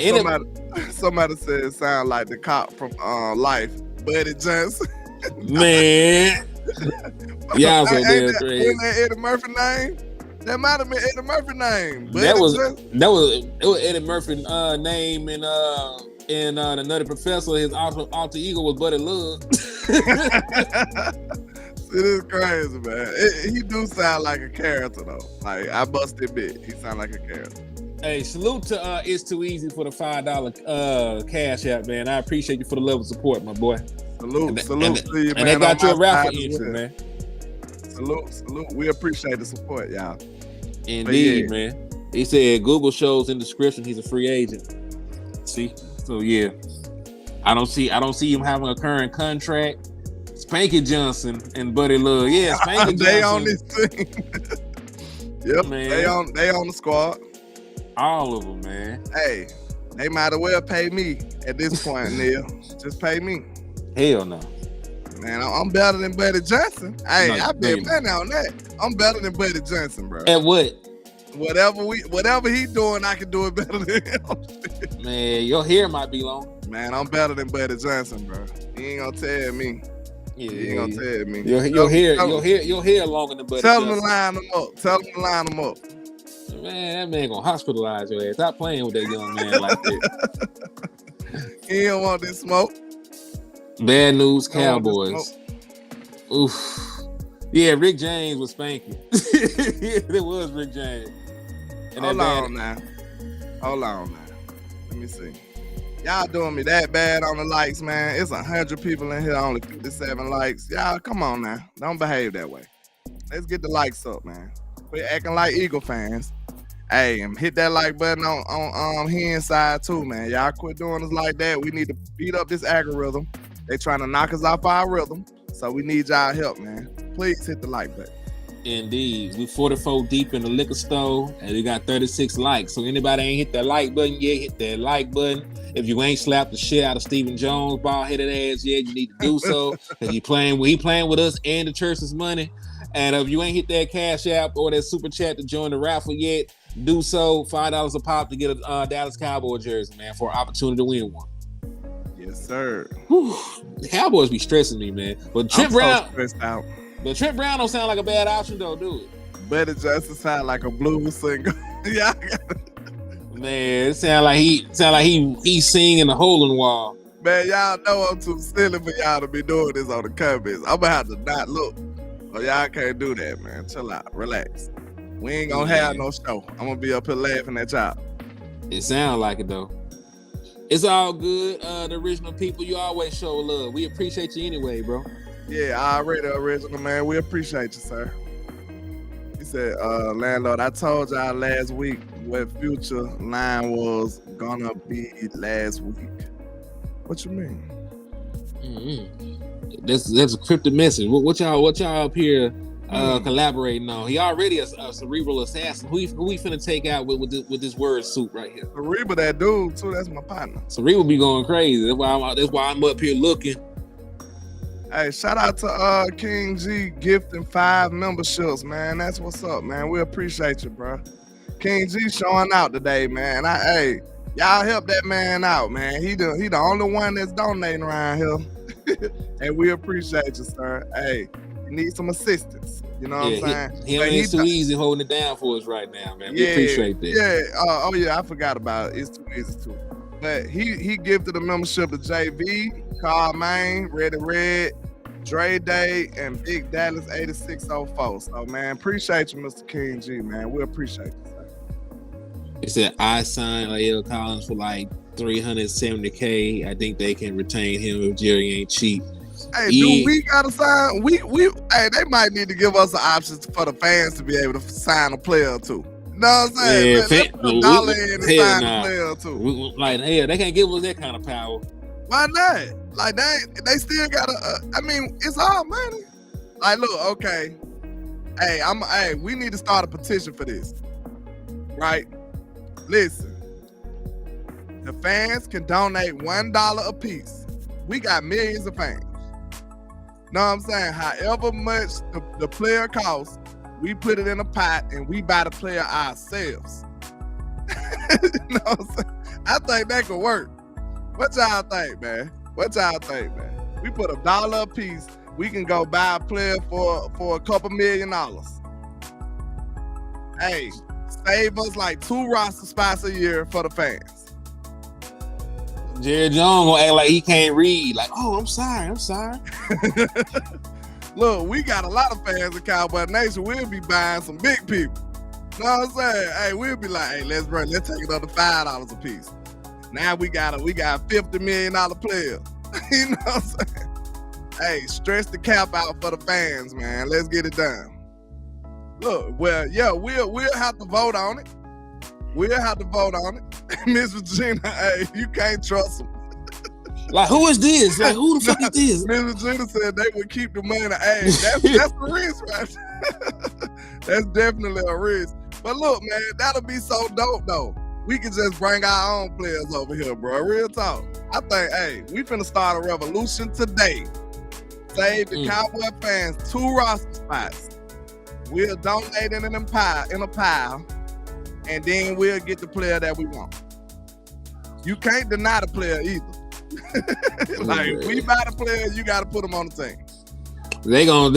somebody said it sound like the cop from Life, Buddy Johnson. Man, y'all so damn crazy. Isn't that Eddie Murphy name? That might have been Eddie Murphy name. It was Eddie Murphy name in the Nutty Professor. His alter ego was Buddy Love. It is crazy, man. He do sound like a character though. Like I must admit, he sound like a character. Hey, salute to It's Too Easy for the $5 cash app, man. I appreciate you for the level of support, my boy. Salute to you, man. And they got you a raffle entry, man. Salute. We appreciate the support, y'all. Indeed, man. He said Google shows in description he's a free agent. See? So yeah. I don't see him having a current contract. Spanky Johnson and Buddy Love. Yeah, Spanky Johnson. They on this team. Yep, man. They on the squad. All of them, man. Hey, they might as well pay me at this point, Neil. Just pay me. Hell no. Man, I'm better than Buddy Johnson. Hey, I bet money on that. I'm better than Buddy Johnson, bro. At what? Whatever he doing, I can do it better than him. Man, your hair might be long. Man, I'm better than Buddy Johnson, bro. He ain't gonna tell me. Yeah, he ain't gonna tell me. Your hair longer than Buddy Johnson. Tell him to line him up. Man, that man gonna hospitalize your ass. Stop playing with that young man like that. He don't want this smoke. Bad news, Cowboys. Oof. Yeah, Rick James was spanking. It was Rick James. Hold on now. Let me see. Y'all doing me that bad on the likes, man. It's 100 people in here, only 57 likes. Y'all, come on now. Don't behave that way. Let's get the likes up, man. Quit acting like Eagle fans. Hey, and hit that like button on here inside too, man. Y'all quit doing us like that. We need to beat up this algorithm. They trying to knock us off our rhythm. So we need y'all help, man. Please hit the like button. Indeed. We 44 deep in the liquor store and we got 36 likes. So anybody ain't hit that like button yet, hit that like button. If you ain't slapped the shit out of Stephen Jones' bald-headed ass yet, you need to do so. Because he playing with us and the church's money. And if you ain't hit that cash app or that super chat to join the raffle yet, do so. $5 a pop to get a Dallas Cowboy jersey, man, for an opportunity to win one. Yes, sir. Whew. The Cowboys be stressing me, man. But Trent Brown, stressed out. But Trent Brown don't sound like a bad option, though, do it? But it just sound like a blues singer. Yeah, man, it sound like he singing the hole in the wall. Man, y'all know I'm too silly for y'all to be doing this on the comments. I'm gonna have to not look. So y'all can't do that, man. Chill out, relax. We ain't gonna have no show. I'm gonna be up here laughing at y'all. It sounds like it though. It's all good. The original people, you always show love. We appreciate you anyway, bro. Yeah, already original, man. We appreciate you, sir. He said, landlord, I told y'all last week what Future line was gonna be last week. What you mean? Mm-hmm. That's a cryptic message. What y'all up here collaborating on? He already a cerebral assassin. Who we finna take out with this word soup right here? Cerebral, that dude too. That's my partner. Cerebral be going crazy. That's why I'm up here looking. Hey, shout out to King G gifting 5 memberships, man. That's what's up, man. We appreciate you, bro. King G showing out today, man. Hey, y'all help that man out, man. He the only one that's donating around here. And we appreciate you, sir. Hey, you need some assistance. You know what I'm saying? He ain't too easy holding it down for us right now, man. We appreciate that. Yeah. Yeah, I forgot about it. It's too easy too. But he gifted a membership to JV, Carl Main, Ready Red, Dre Day, and Big Dallas 8604. So, man, appreciate you, Mr. King G, man. We appreciate you, sir. He said, I signed Lael Collins for like $370K. I think they can retain him if Jerry ain't cheap. Hey, do we gotta sign? Hey, they might need to give us an option for the fans to be able to sign a player or two. You know what I'm saying? Yeah, put a dollar in and sign a player or two. They can't give us that kind of power. Why not? Like they still gotta. I mean, it's all money. Like, look, okay. Hey, we need to start a petition for this. right? Listen, the fans can donate $1 a piece. We got millions of fans. Know what I'm saying? However much the player costs, we put it in a pot and we buy the player ourselves. You know what I'm saying? I think that could work. What y'all think, man? We put $1 a piece. We can go buy a player for a couple $1 million. Hey, save us like 2 roster spots a year for the fans. Jerry Jones gonna act like he can't read. Like, oh, I'm sorry. Look, we got a lot of fans in Cowboy Nation. We'll be buying some big people. Know what I'm saying? Hey, we'll be like, hey, let's take another $5 a piece. Now we got $50 million players. You know what I'm saying? Hey, stretch the cap out for the fans, man. Let's get it done. Look, well, yeah, we'll have to vote on it. Miss Regina, hey, you can't trust them. Like, who is this? Like, who the fuck is this? Miss Regina said they would keep the money. Hey, that's a risk, right? That's definitely a risk. But look, man, that'll be so dope, though. We can just bring our own players over here, bro. Real talk. I think, hey, we finna start a revolution today. Save the Cowboy fans 2 roster spots. We'll donate it in a pile, and then we'll get the player that we want. You can't deny the player either. Like, we buy the player, you got to put them on the team. They gonna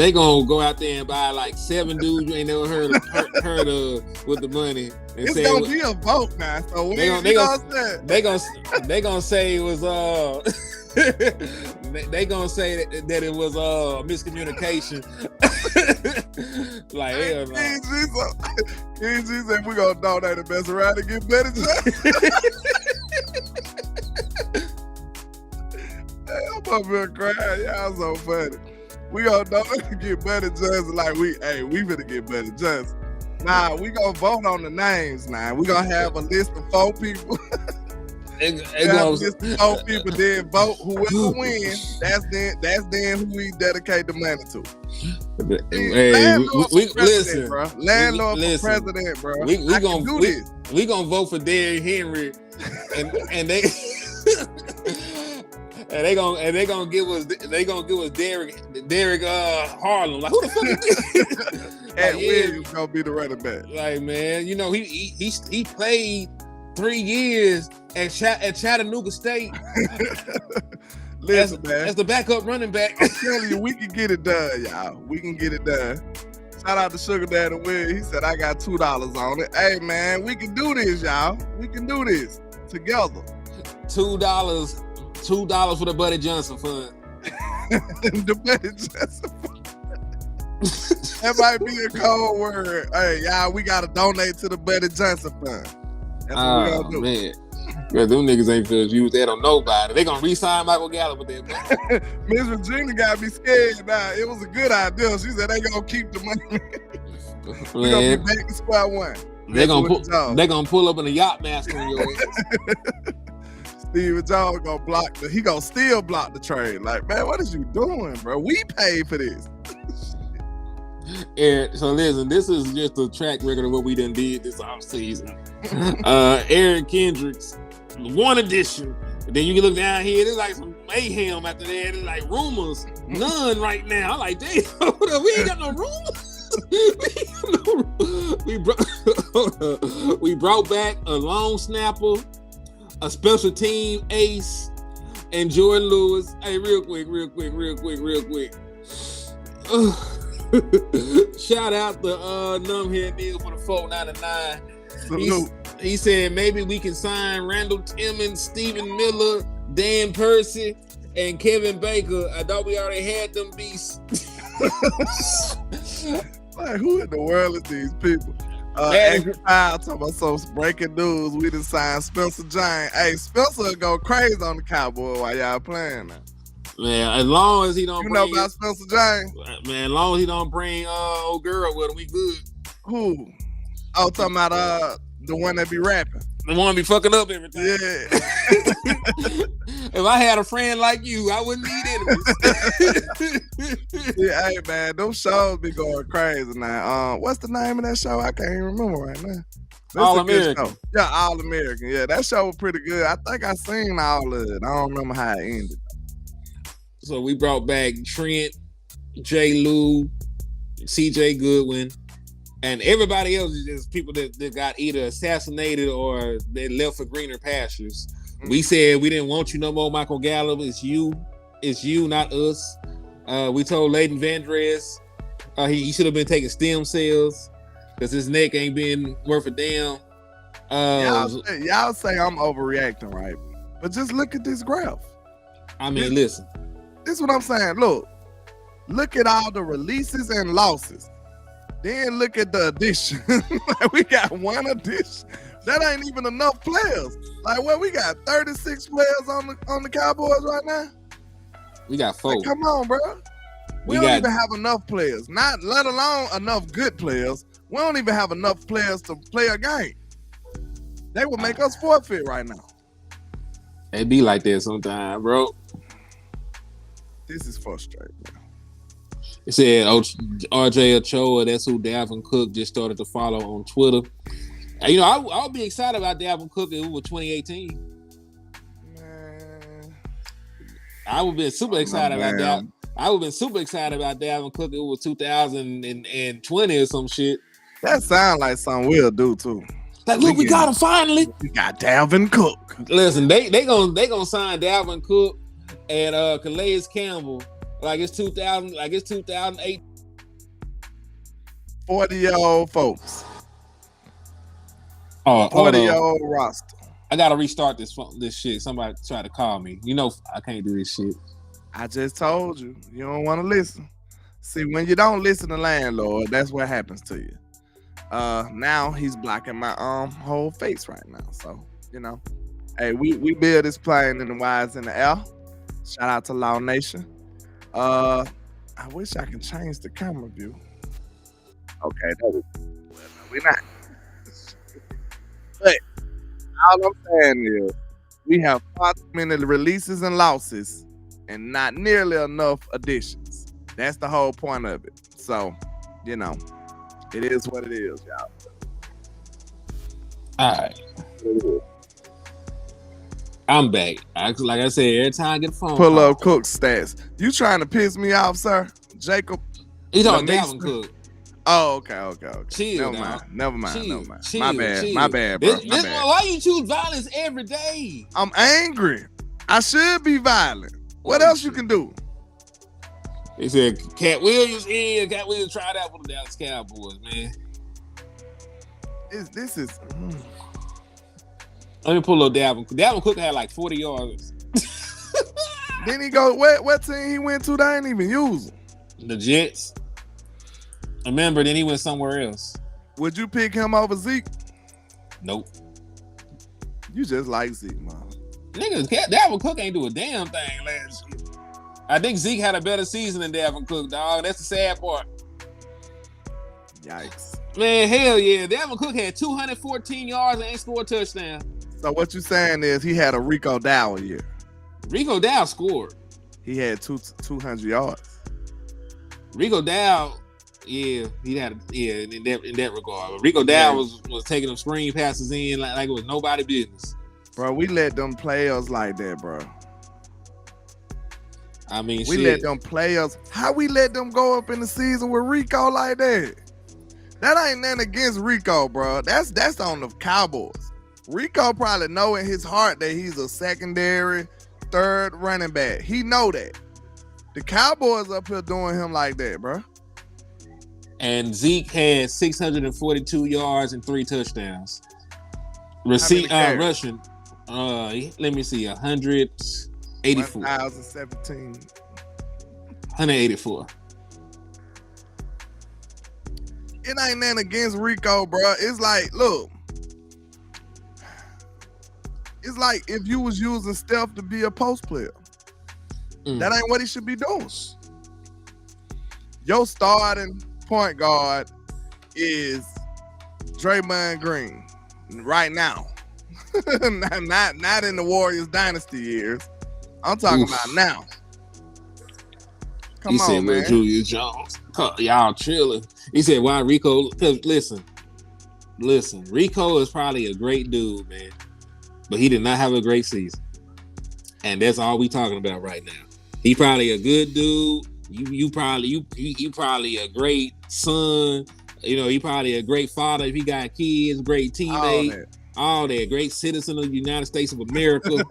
go out there and buy like 7 dudes you ain't never heard of with the money. And it's gonna be a vote now. So they gonna say it was they gonna say that it was miscommunication. Like, hell no. EG said we gonna donate the best around and get better judges. I'm up here crying. Y'all so funny. We gonna donate to get better judges. Like, we finna get better judges. Nah, we gonna vote on the names now. We gonna have a list of 4 people. Then vote whoever wins. That's then who we dedicate the money to. Hey, listen, bro. LandLord for president, bro. We gonna vote for Derrick Henry, and they. And they gonna give us Derrick Harlan. Like, who the fuck is this? Ed Williams gonna be the running back. Like, man, you know, he played 3 years at Chattanooga State. Listen, man, as the backup running back. I'm telling you, we can get it done, y'all. We can get it done. Shout out to Sugar Daddy Will. He said I got $2 on it. Hey, man, we can do this, y'all. We can do this together. $2 for the Buddy Johnson fund. The Buddy Johnson fund. That might be a cold word. Hey, y'all, we gotta donate to the Buddy Johnson fund. That's what we gotta do. Man. Yeah, them niggas ain't finna use that on nobody. They gonna re-sign Michael Gallup with that money. Miss Regina got me scared now. It was a good idea. She said they gonna keep the money. We gonna be back to square one. They gonna pull up in a yacht mask on your ass. Steven Jones gonna still block the trade. Like, man, what is you doing, bro? We paid for this. Eric, so listen, this is just a track record of what we done did this offseason. Eric Kendricks, 1 edition. And then you can look down here, there's like some mayhem after that. There's like rumors. None right now. I'm like, damn, we ain't got no rumors. We brought back a long snapper, a special team ace, and Jordan Lewis. Hey, real quick. Shout out to Numbhead Neil for the $4.99. He said maybe we can sign Randall Timmons, Stephen Miller, Dan Percy, and Kevin Baker. I thought we already had them beasts. Like, who in the world is these people? Talking about some breaking news. We done signed Spencer James. Hey, Spencer go crazy on the Cowboys while y'all playing now. Man, as long as he don't know about Spencer James? Man, as long as he don't bring old girl with him, we good. Who? Oh, talking about the one that be rapping. The one be fucking up everything. Yeah. If I had a friend like you, I wouldn't need enemies. Yeah, hey man, those shows be going crazy now. What's the name of that show? I can't even remember right now. All American. Yeah, All American. Yeah, that show was pretty good. I think I seen all of it. I don't remember how it ended. So we brought back Trent, J. Lou, C.J. Goodwin, and everybody else is just people that got either assassinated or they left for greener pastures. Mm-hmm. We said we didn't want you no more, Michael Gallup. It's you, not us. We told Leighton Vandress he should have been taking stem cells because his neck ain't been worth a damn. Y'all say I'm overreacting, right? But just look at this graph. I mean, listen. This is what I'm saying. Look at all the releases and losses. Then look at the addition. We got one addition. That ain't even enough players. Like, what, we got 36 players on the Cowboys right now? We got 4. Like, come on, bro. We don't even have enough players. Not let alone enough good players. We don't even have enough players to play a game. They would make us forfeit right now. It be like that sometimes, bro. This is frustrating, man. It said RJ Ochoa, that's who Dalvin Cook just started to follow on Twitter. And, you know, I would be excited about Dalvin Cook if it was 2018. Man. I would have been super excited about that. I would have been super excited about Dalvin Cook if it was 2020 or some shit. That sounds like something we'll do too. Like, look, we got him finally. We got Dalvin Cook. Listen, they gonna sign Dalvin Cook and Calais Campbell like it's 2008. 40-year-old folks. 40-year-old roster. I gotta restart this shit. Somebody tried to call me. You know I can't do this shit. I just told you. You don't want to listen. See, when you don't listen to LandLord, that's what happens to you. Now he's blocking my whole face right now. So, you know. Hey, we build this plane in the wires in the air. Shout out to Law Nation. I wish I could change the camera view. Okay, no, we're not. But all I'm saying is we have far too many releases and losses and not nearly enough additions. That's the whole point of it. So, you know, it is what it is, y'all. All right. I'm back. Like I said, every time I get a phone pull call, up Cook stats. You trying to piss me off, sir? Jacob? He's on Dalvin Cook. Oh, okay. Chill, Never mind. Chill, my bad, bro. My bad. Why you choose violence every day? I'm angry. I should be violent. What else you can do? He said Cat Williams tried out for the Dallas Cowboys, man. This is. Let me pull up Dalvin. Dalvin Cook had like 40 yards. Then he go, what team he went to? They ain't even use him. The Jets. Remember, then he went somewhere else. Would you pick him over Zeke? Nope. You just like Zeke, man. Niggas, Dalvin Cook ain't do a damn thing last year. I think Zeke had a better season than Dalvin Cook, dog. That's the sad part. Yikes. Man, hell yeah. Dalvin Cook had 214 yards and ain't scored a touchdown. So what you saying is he had a Rico Dow year. Rico Dow scored. He had 200 yards. Rico Dow, in that regard. But Rico Dow was taking them screen passes in like it was nobody business. Bro, we let them players like that, bro. I mean, we let them players. How we let them go up in the season with Rico like that? That ain't nothing against Rico, bro. That's on the Cowboys. Rico probably know in his heart that he's a secondary, third running back. He know that. The Cowboys up here doing him like that, bro. And Zeke had 642 yards and 3 touchdowns. Rushing. Let me see, 184. 1,017. 184. It ain't nothing against Rico, bro. It's like, look. It's like if you was using Steph to be a post player. That ain't what he should be doing. Your starting point guard is Draymond Green right now. not in the Warriors dynasty years. I'm talking about now. Come on, man. Julius Jones. Y'all chilling. He said, why Rico? Because listen, listen, Rico is probably a great dude, man, but he did not have a great season, and that's all we talking about right now. He probably a good dude. You probably a great son. You know, he probably a great father if he got kids, great teammate, all that. Great citizen of the United States of America.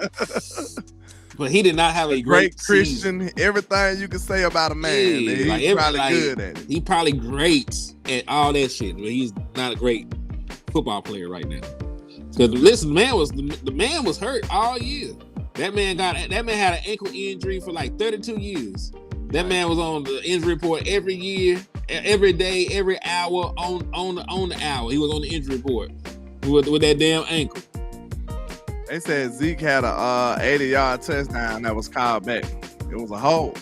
But he did not have a great Christian season. Everything you can say about a man. Yeah, he's probably good at it. He probably great at all that shit, but he's not a great football player right now. Because listen, the man was hurt all year. That man had an ankle injury for like 32 years. That man was on the injury report every year, every day, every hour on the hour. He was on the injury report with that damn ankle. They said Zeke had a 80-yard touchdown that was called back. It was a hold.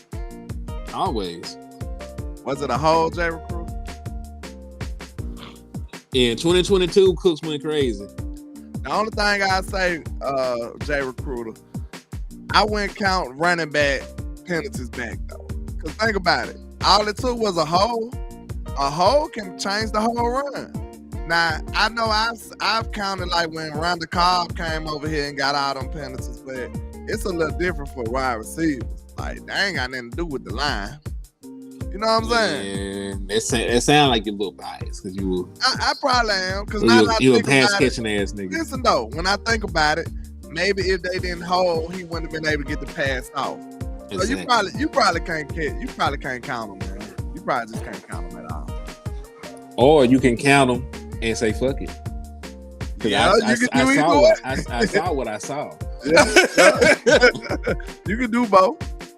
Always. Was it a hold, J. Recruit? In 2022, Cooks went crazy. The only thing I say, J. Recruiter, I wouldn't count running back penalties back though. Cause think about it. All it took was a hold. A hold can change the whole run. Now, I know I've counted like when Rondé Cobb came over here and got all them penalties, but it's a little different for wide receivers. Like, they ain't got nothing to do with the line. You know what I'm saying? It sound like you're a little biased because you. I probably am. Because you a pass catching ass nigga. Listen though, when I think about it, maybe if they didn't hold, he wouldn't have been able to get the pass off. So exactly. you probably can't count them, man. You probably just can't count them at all. Or you can count them and say fuck it. Yeah, I saw what I saw. Yeah. You can do both.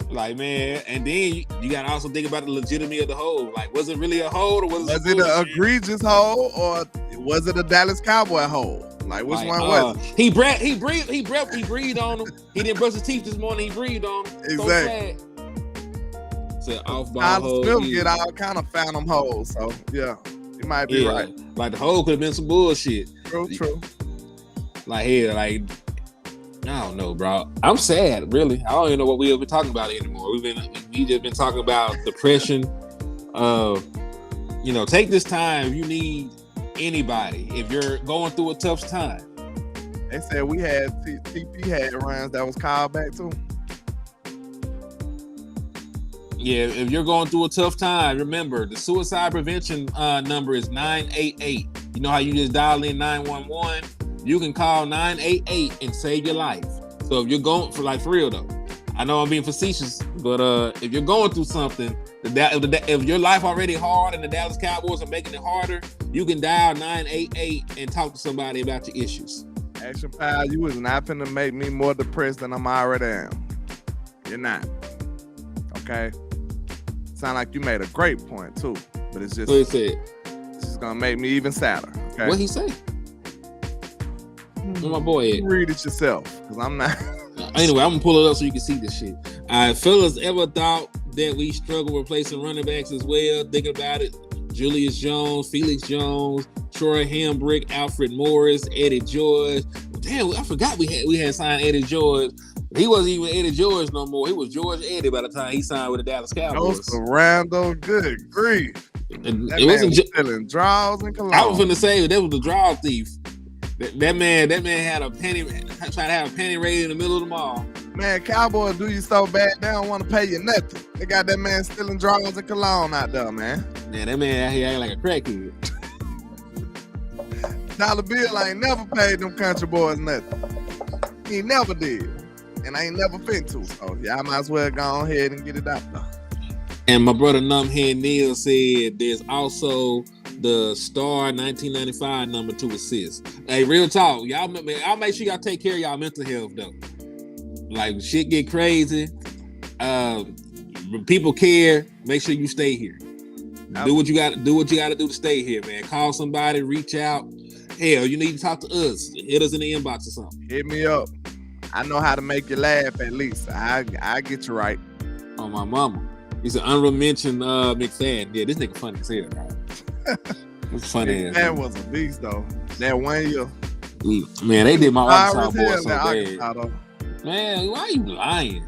Like, man, and then you got to also think about the legitimacy of the hold. Like, was it really a hold or was it an egregious hold or was it a Dallas Cowboy hold? Like, which one was it? He breathed on him. He didn't brush his teeth this morning. He breathed on him. Exactly. So off ball hold. Tyron Smith get all kind of phantom holes. So yeah, you might be right. Like the hold could have been some bullshit. True. I don't know, bro. I'm sad, really. I don't even know what we've been talking about anymore. We just been talking about depression. Take this time if you need anybody. If you're going through a tough time. They said we had TP had runs that was called back too. Yeah, if you're going through a tough time, remember the suicide prevention number is 988. You know how you just dial in 911? You can call 988 and save your life. So if you're going for real though, I know I'm being facetious, but if you're going through something, if your life already hard and the Dallas Cowboys are making it harder, you can dial 988 and talk to somebody about your issues. Action pal, you is not finna make me more depressed than I'm already am. You're not. Okay? Sound like you made a great point too, but it's just what he said. It's just gonna make me even sadder. Okay? What he say? Where my boy at? Read it yourself, because I'm not. Anyway, I'm gonna pull it up so you can see this shit. Fellas, ever thought that we struggle replacing running backs as well? Thinking about it, Julius Jones, Felix Jones, Troy Hambrick, Alfred Morris, Eddie George. Damn, I forgot we had signed Eddie George. He wasn't even Eddie George no more. He was George Eddie by the time he signed with the Dallas Cowboys. Randall, good grief. And it wasn't just selling draws and cologne. I was gonna say that was the draw thief. That man had a penny, trying to have a penny raid in the middle of the mall. Man, Cowboys do you so bad they don't want to pay you nothing. They got that man stealing draws and cologne out there, man. Yeah, that man out here acting like a crackhead. Dollar Bill ain't never paid them country boys nothing. He never did. And I ain't never been to. So y'all might as well go ahead and get it out there. And my brother Numbhead Neil said there's also the star 1995 number to assist. Hey, real talk, y'all make sure y'all take care of y'all mental health though. Like shit get crazy. When people care, make sure you stay here. Do what you got to do to stay here, man. Call somebody, reach out. Hell, you need to talk to us. Hit us in the inbox or something. Hit me up. I know how to make you laugh at least. I get you right. Oh, my mama. He's an honorable mention McFadden. Yeah, this nigga funny as hell, right? It's funny as hell. That was a beast, though. That 1 year. Man, they did my Arkansas boy so bad. Man, why are you lying?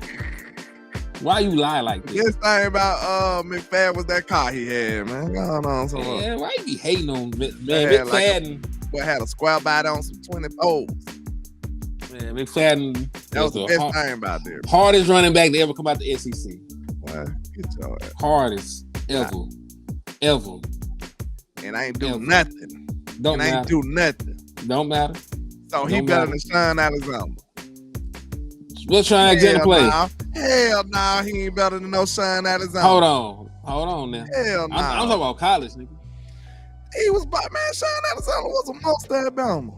Why you lie like this? This thing about McFadden was that car he had, man. Going on somewhere. Man, why you be hating on McFadden? Boy had a square body on some 24s. Man, McFadden that was the best thing about there. Hardest running back to ever come out the SEC. Well, get your ass. Hardest ever. And I ain't do nothing. Don't matter. So he better than Sean Alexander. What Sean Alexander play? Hell no, he ain't better than no Sean Alexander. Hold on now. Hell no. I'm talking about college, nigga. He was, man, Sean Alexander was a monster at Alabama.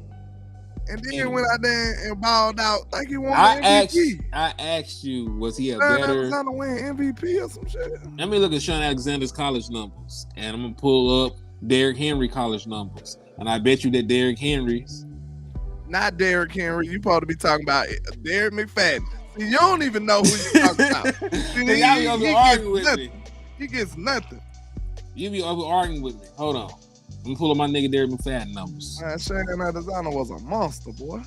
And then he went out there and balled out like he won MVP. I asked you, was he a Sean better... Alexander win MVP or some shit? Let me look at Sean Alexander's college numbers. And I'm going to pull up Derrick Henry college numbers. And I bet you that Derrick Henry's... Not Derrick Henry. You supposed to be talking about Derrick McFadden. See, you don't even know who you're talking about. See, y'all be arguing with me. He gets nothing. You be over arguing with me. Hold on. I'm gonna pull up my nigga Derrick McFadden numbers. Man, Sean Alexander was a monster, boy.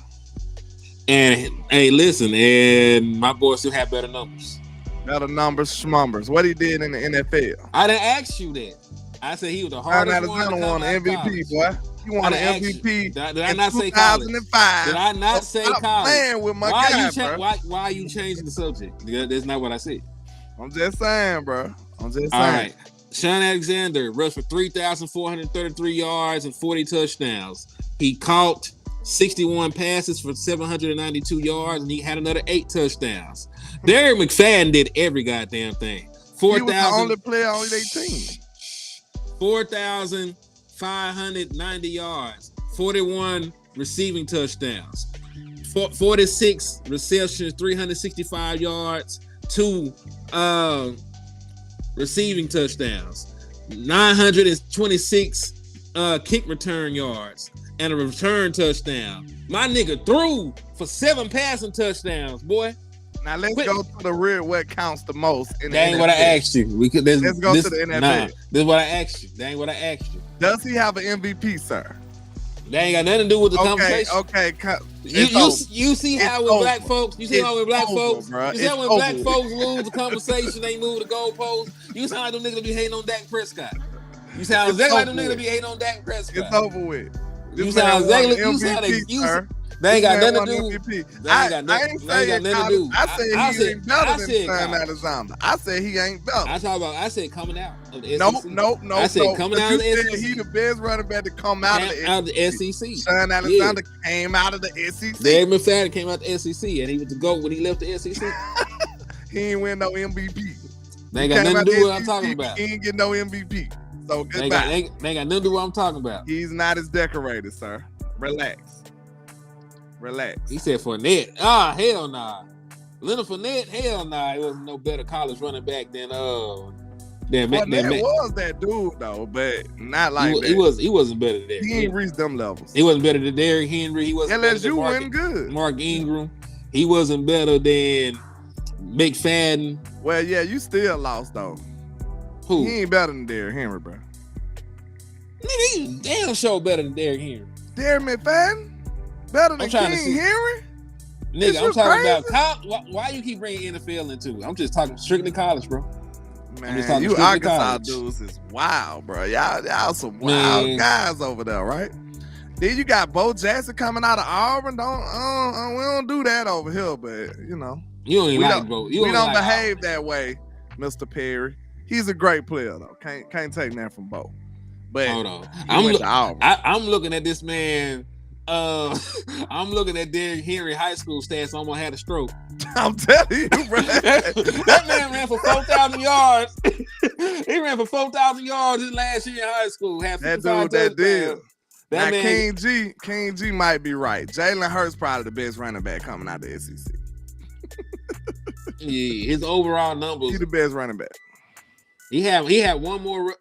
And hey, listen, and my boy still had better numbers. Better numbers, schmumbers. What he did in the NFL. I didn't ask you that. I said he was the hardest one. Alexander won an MVP, boy. He won an MVP. Did I not say college? 2005. Did I not say college? Playing with my guy, bro. Why are you changing the subject? That's not what I said. I'm just saying, bro. I'm just saying. All right. Sean Alexander rushed for 3,433 yards and 40 touchdowns. He caught 61 passes for 792 yards, and he had another 8 touchdowns. Derrick McFadden did every goddamn thing. 4,000. He was the only player on their team. 4,590 yards, 41 receiving touchdowns, 46 receptions, 365 yards, 2 receiving touchdowns, 926 kick return yards, and a return touchdown. My nigga threw for 7 passing touchdowns, boy. Now let's go to the real what counts the most in the That ain't NFL. what I asked you. Let's go to the NFL. Nah, this is what I asked you. That ain't what I asked you. Does he have an MVP, sir? That ain't got nothing to do with the conversation. Okay. You see how with black folks, you see how with black folks, bro. You see how when black folks lose the conversation, they move the goalposts. You sound like them niggas be hating on Dak Prescott. You sound exactly like them niggas be hating on Dak Prescott. It's over with. You sound exactly. You sound excuses. They ain't got nothing to do. I ain't saying nothing to do. I said he ain't better than Sean Alexander. I said he ain't better. I said coming out of the SEC. Nope. I said coming out of the SEC. He the best running back to come out of the SEC. Sean Alexander came out of the SEC. Derrick McFadden came out the SEC, and he was the GOAT when he left the SEC. He ain't win no MVP. They ain't got nothing to do with what I'm talking about. He ain't get no MVP. So goodbye. They ain't got nothing to do with what I'm talking about. He's not as decorated, sir. Relax. He said Fournette. Hell nah. Leonard Fournette, hell nah. He wasn't no better college running back than Fournette was that dude though, but not like that. He wasn't better than that. He ain't reached them levels. He wasn't better than Derrick Henry. He wasn't LSU wasn't good. Mark Ingram. He wasn't better than McFadden. Well, yeah, you still lost though. Who? He ain't better than Derrick Henry, bro. Nigga, he damn sure better than Derrick Henry. Derrick McFadden? Better than King Henry? Nigga, I'm talking about why you keep bringing NFL into it? I'm just talking strictly college, bro. Man, you Arkansas dudes is wild, bro. Y'all some wild guys over there, right? Then you got Bo Jackson coming out of Auburn. We don't do that over here, but you know. You don't even like Bo. We don't behave that way, Mr. Perry. He's a great player though. Can't take that from Bo. But hold on. I'm looking at this man. I'm looking at Derrick Henry high school stats. I almost had a stroke. I'm telling you, bro. That man ran for 4,000 yards. He ran for 4,000 yards his last year in high school. That did. Now, King G might be right. Jalen Hurts probably the best running back coming out of the SEC. Yeah, his overall numbers. He's the best running back. He had one more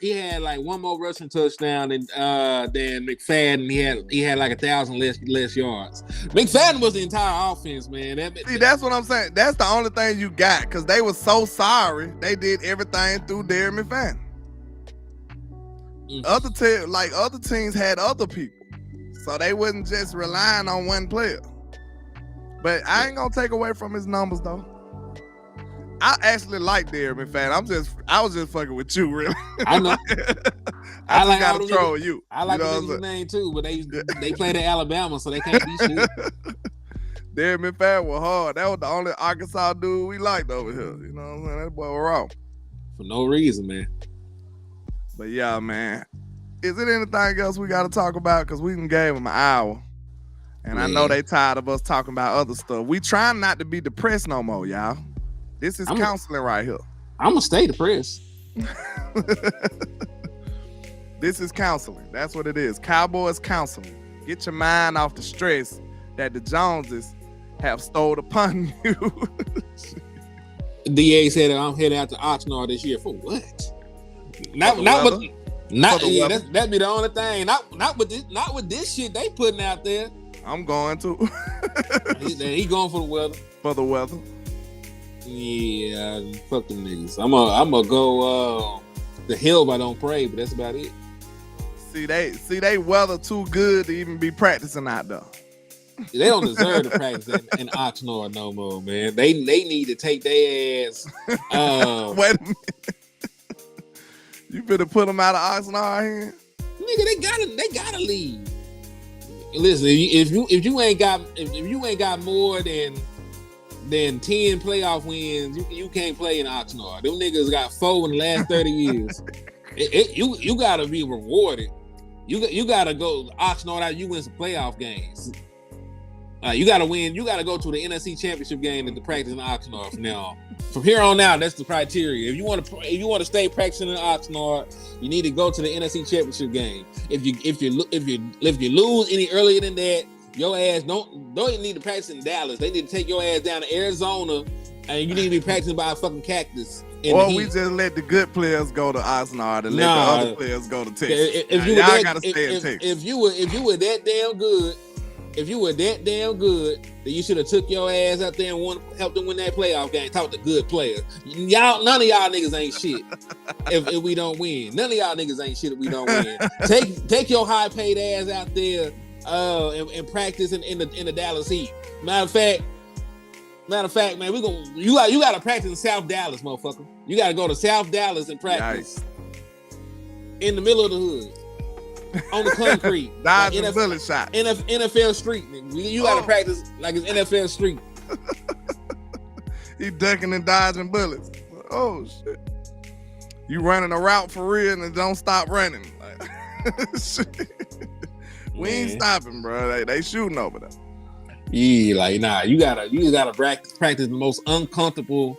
rushing touchdown than McFadden. He had like 1,000 less yards. McFadden was the entire offense, man. See, that's what I'm saying. That's the only thing you got because they were so sorry they did everything through Derrick McFadden. Other teams had other people, so they wasn't just relying on one player. But I ain't gonna take away from his numbers though. I actually like Derrick, fan. I was just fucking with you, really. I know. I like gotta troll you. I like the niggas' name too, but they played at Alabama, so they can't be shit. Derrick fan was hard. That was the only Arkansas dude we liked over here. You know what I'm saying? That boy was wrong. For no reason, man. But yeah, man. Is it anything else we got to talk about? Because we done gave them an hour. And I know they tired of us talking about other stuff. We trying not to be depressed no more, y'all. This is counseling right here. I'm going to stay depressed. This is counseling. That's what it is. Cowboys counseling. Get your mind off the stress that the Joneses have stole upon you. DA said that I'm heading out to Oxnard this year. For what? That'd be the only thing. Not with this shit they putting out there. I'm going to. he going for the weather. For the weather. Yeah, fuck them niggas. I'm gonna go the hell if I don't pray, but that's about it. See they weather too good to even be practicing out there. They don't deserve to practice in Oxnard no more, man. They need to take their ass. Wait a minute. You better put them out of Oxnard here. Nigga, they gotta leave. Listen, if you ain't got more than 10 playoff wins, you can't play in Oxnard. Them niggas got 4 in the last 30 years. You gotta be rewarded. You gotta go Oxnard out. You win some playoff games. You gotta win. You gotta go to the NFC Championship game and to practice in Oxnard from now on. From here on out, that's the criteria. If you want to stay practicing in Oxnard, you need to go to the NFC Championship game. If you lose any earlier than that, your ass don't need to practice in Dallas. They need to take your ass down to Arizona, and you need to be practicing by a fucking cactus. Or we just let the good players go to Oxnard and let the other players go to Texas. Y'all gotta stay in Texas. If you were that damn good. If you were that damn good, then you should have took your ass out there and helped them win that playoff game. Talk to good players. None of y'all niggas ain't shit if we don't win. None of y'all niggas ain't shit if we don't win. Take your high paid ass out there and practice in the Dallas Heat. Matter of fact, man, you gotta practice in South Dallas, motherfucker. You gotta go to South Dallas and practice in the middle of the hood. On the concrete. Dodging bullet shot. NFL street, nigga. You gotta practice like it's NFL street. He ducking and dodging bullets. Oh shit. You running a route for real and don't stop running. We ain't stopping, bro. They shooting over there. Yeah, like nah, you gotta practice the most uncomfortable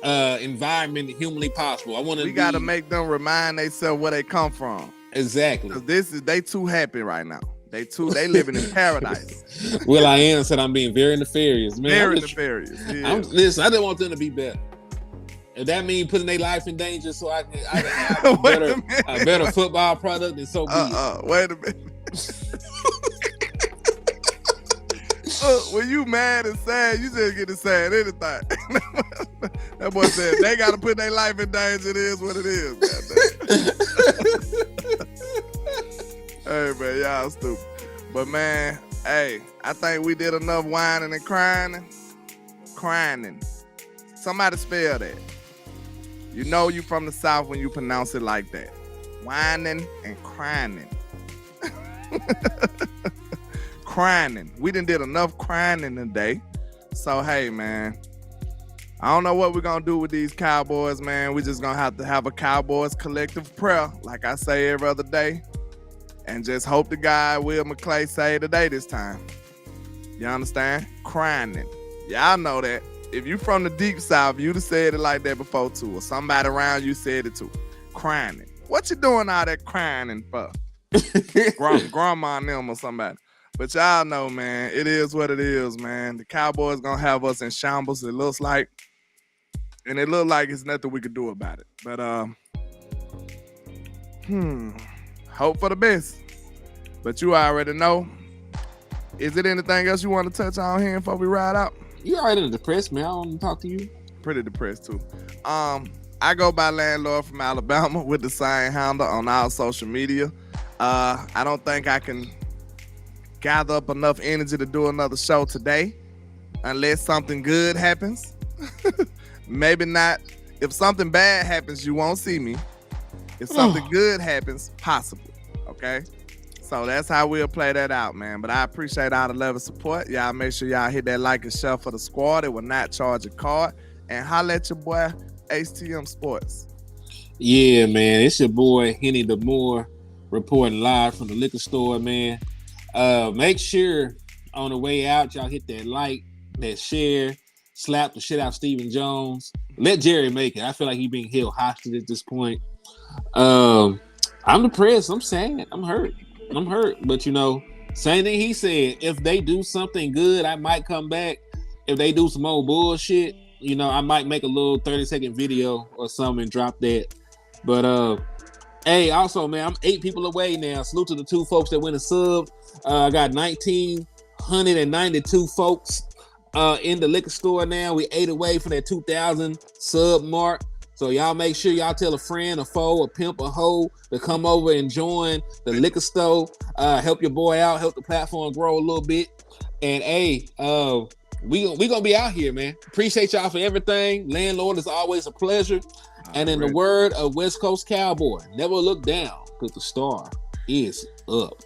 environment humanly possible. We gotta make them remind themselves where they come from. Exactly. They too happy right now. They living in paradise. Will I am said I'm being very nefarious, man. Very nefarious. Yeah. Listen, I just want them to be better. If that means putting their life in danger so I can have a better football product, then so be it. Wait a minute. When you mad and sad, you just get to saying anything. That boy said they gotta put their life in danger. It is what it is. Hey man, y'all stupid. But man, hey, I think we did enough whining and crying. Somebody spell that. You know you from the South when you pronounce it like that. Whining and crying. Crying. We done did enough crying today. So hey man, I don't know what we're gonna do with these Cowboys, man. We just gonna have to have a Cowboys collective prayer, like I say every other day, and just hope the guy Will McClay say today this time. You understand? Crying. Y'all know that. If you from the deep South, you'd have said it like that before too, or somebody around you said it too. Crying. What you doing all that crying for? Grandma and them or somebody. But y'all know, man, it is what it is, man. The Cowboys gonna have us in shambles, it looks like. And it look like it's nothing we could do about it. But hope for the best. But you already know. Is it anything else you want to touch on here before we ride out? You already depressed, man. I want to talk to you. Pretty depressed too. I go by LandLord from Alabama with the same handle on all social media. I don't think I can gather up enough energy to do another show today unless something good happens. maybe not. If something bad happens, you won't see me. If something good happens, possibly. Okay? So that's how we'll play that out, man. But I appreciate all the love and support. Y'all make sure y'all hit that like and share for the squad. It will not charge a card. And holla at your boy, HTM Sports. Yeah, man. It's your boy, Henny DeMoore, reporting live from the liquor store, man. Make sure on the way out, y'all hit that like, that share, slap the shit out of Stephen Jones. Let Jerry make it. I feel like he's being held hostage at this point. I'm depressed. I'm sad. I'm hurt. But, same thing he said. If they do something good, I might come back. If they do some old bullshit, I might make a little 30-second video or something and drop that. But, hey, also, man, I'm 8 people away now. Salute to the 2 folks that went and subbed. I got 1,992 folks in the liquor store now. We 8 away from that 2,000 sub mark. So y'all make sure y'all tell a friend, a foe, a pimp, a hoe to come over and join the liquor store. Help your boy out, help the platform grow a little bit. And hey, we gonna be out here, man. Appreciate y'all for everything. LandLord is always a pleasure. And in the word of West Coast Cowboy, never look down because the star is up.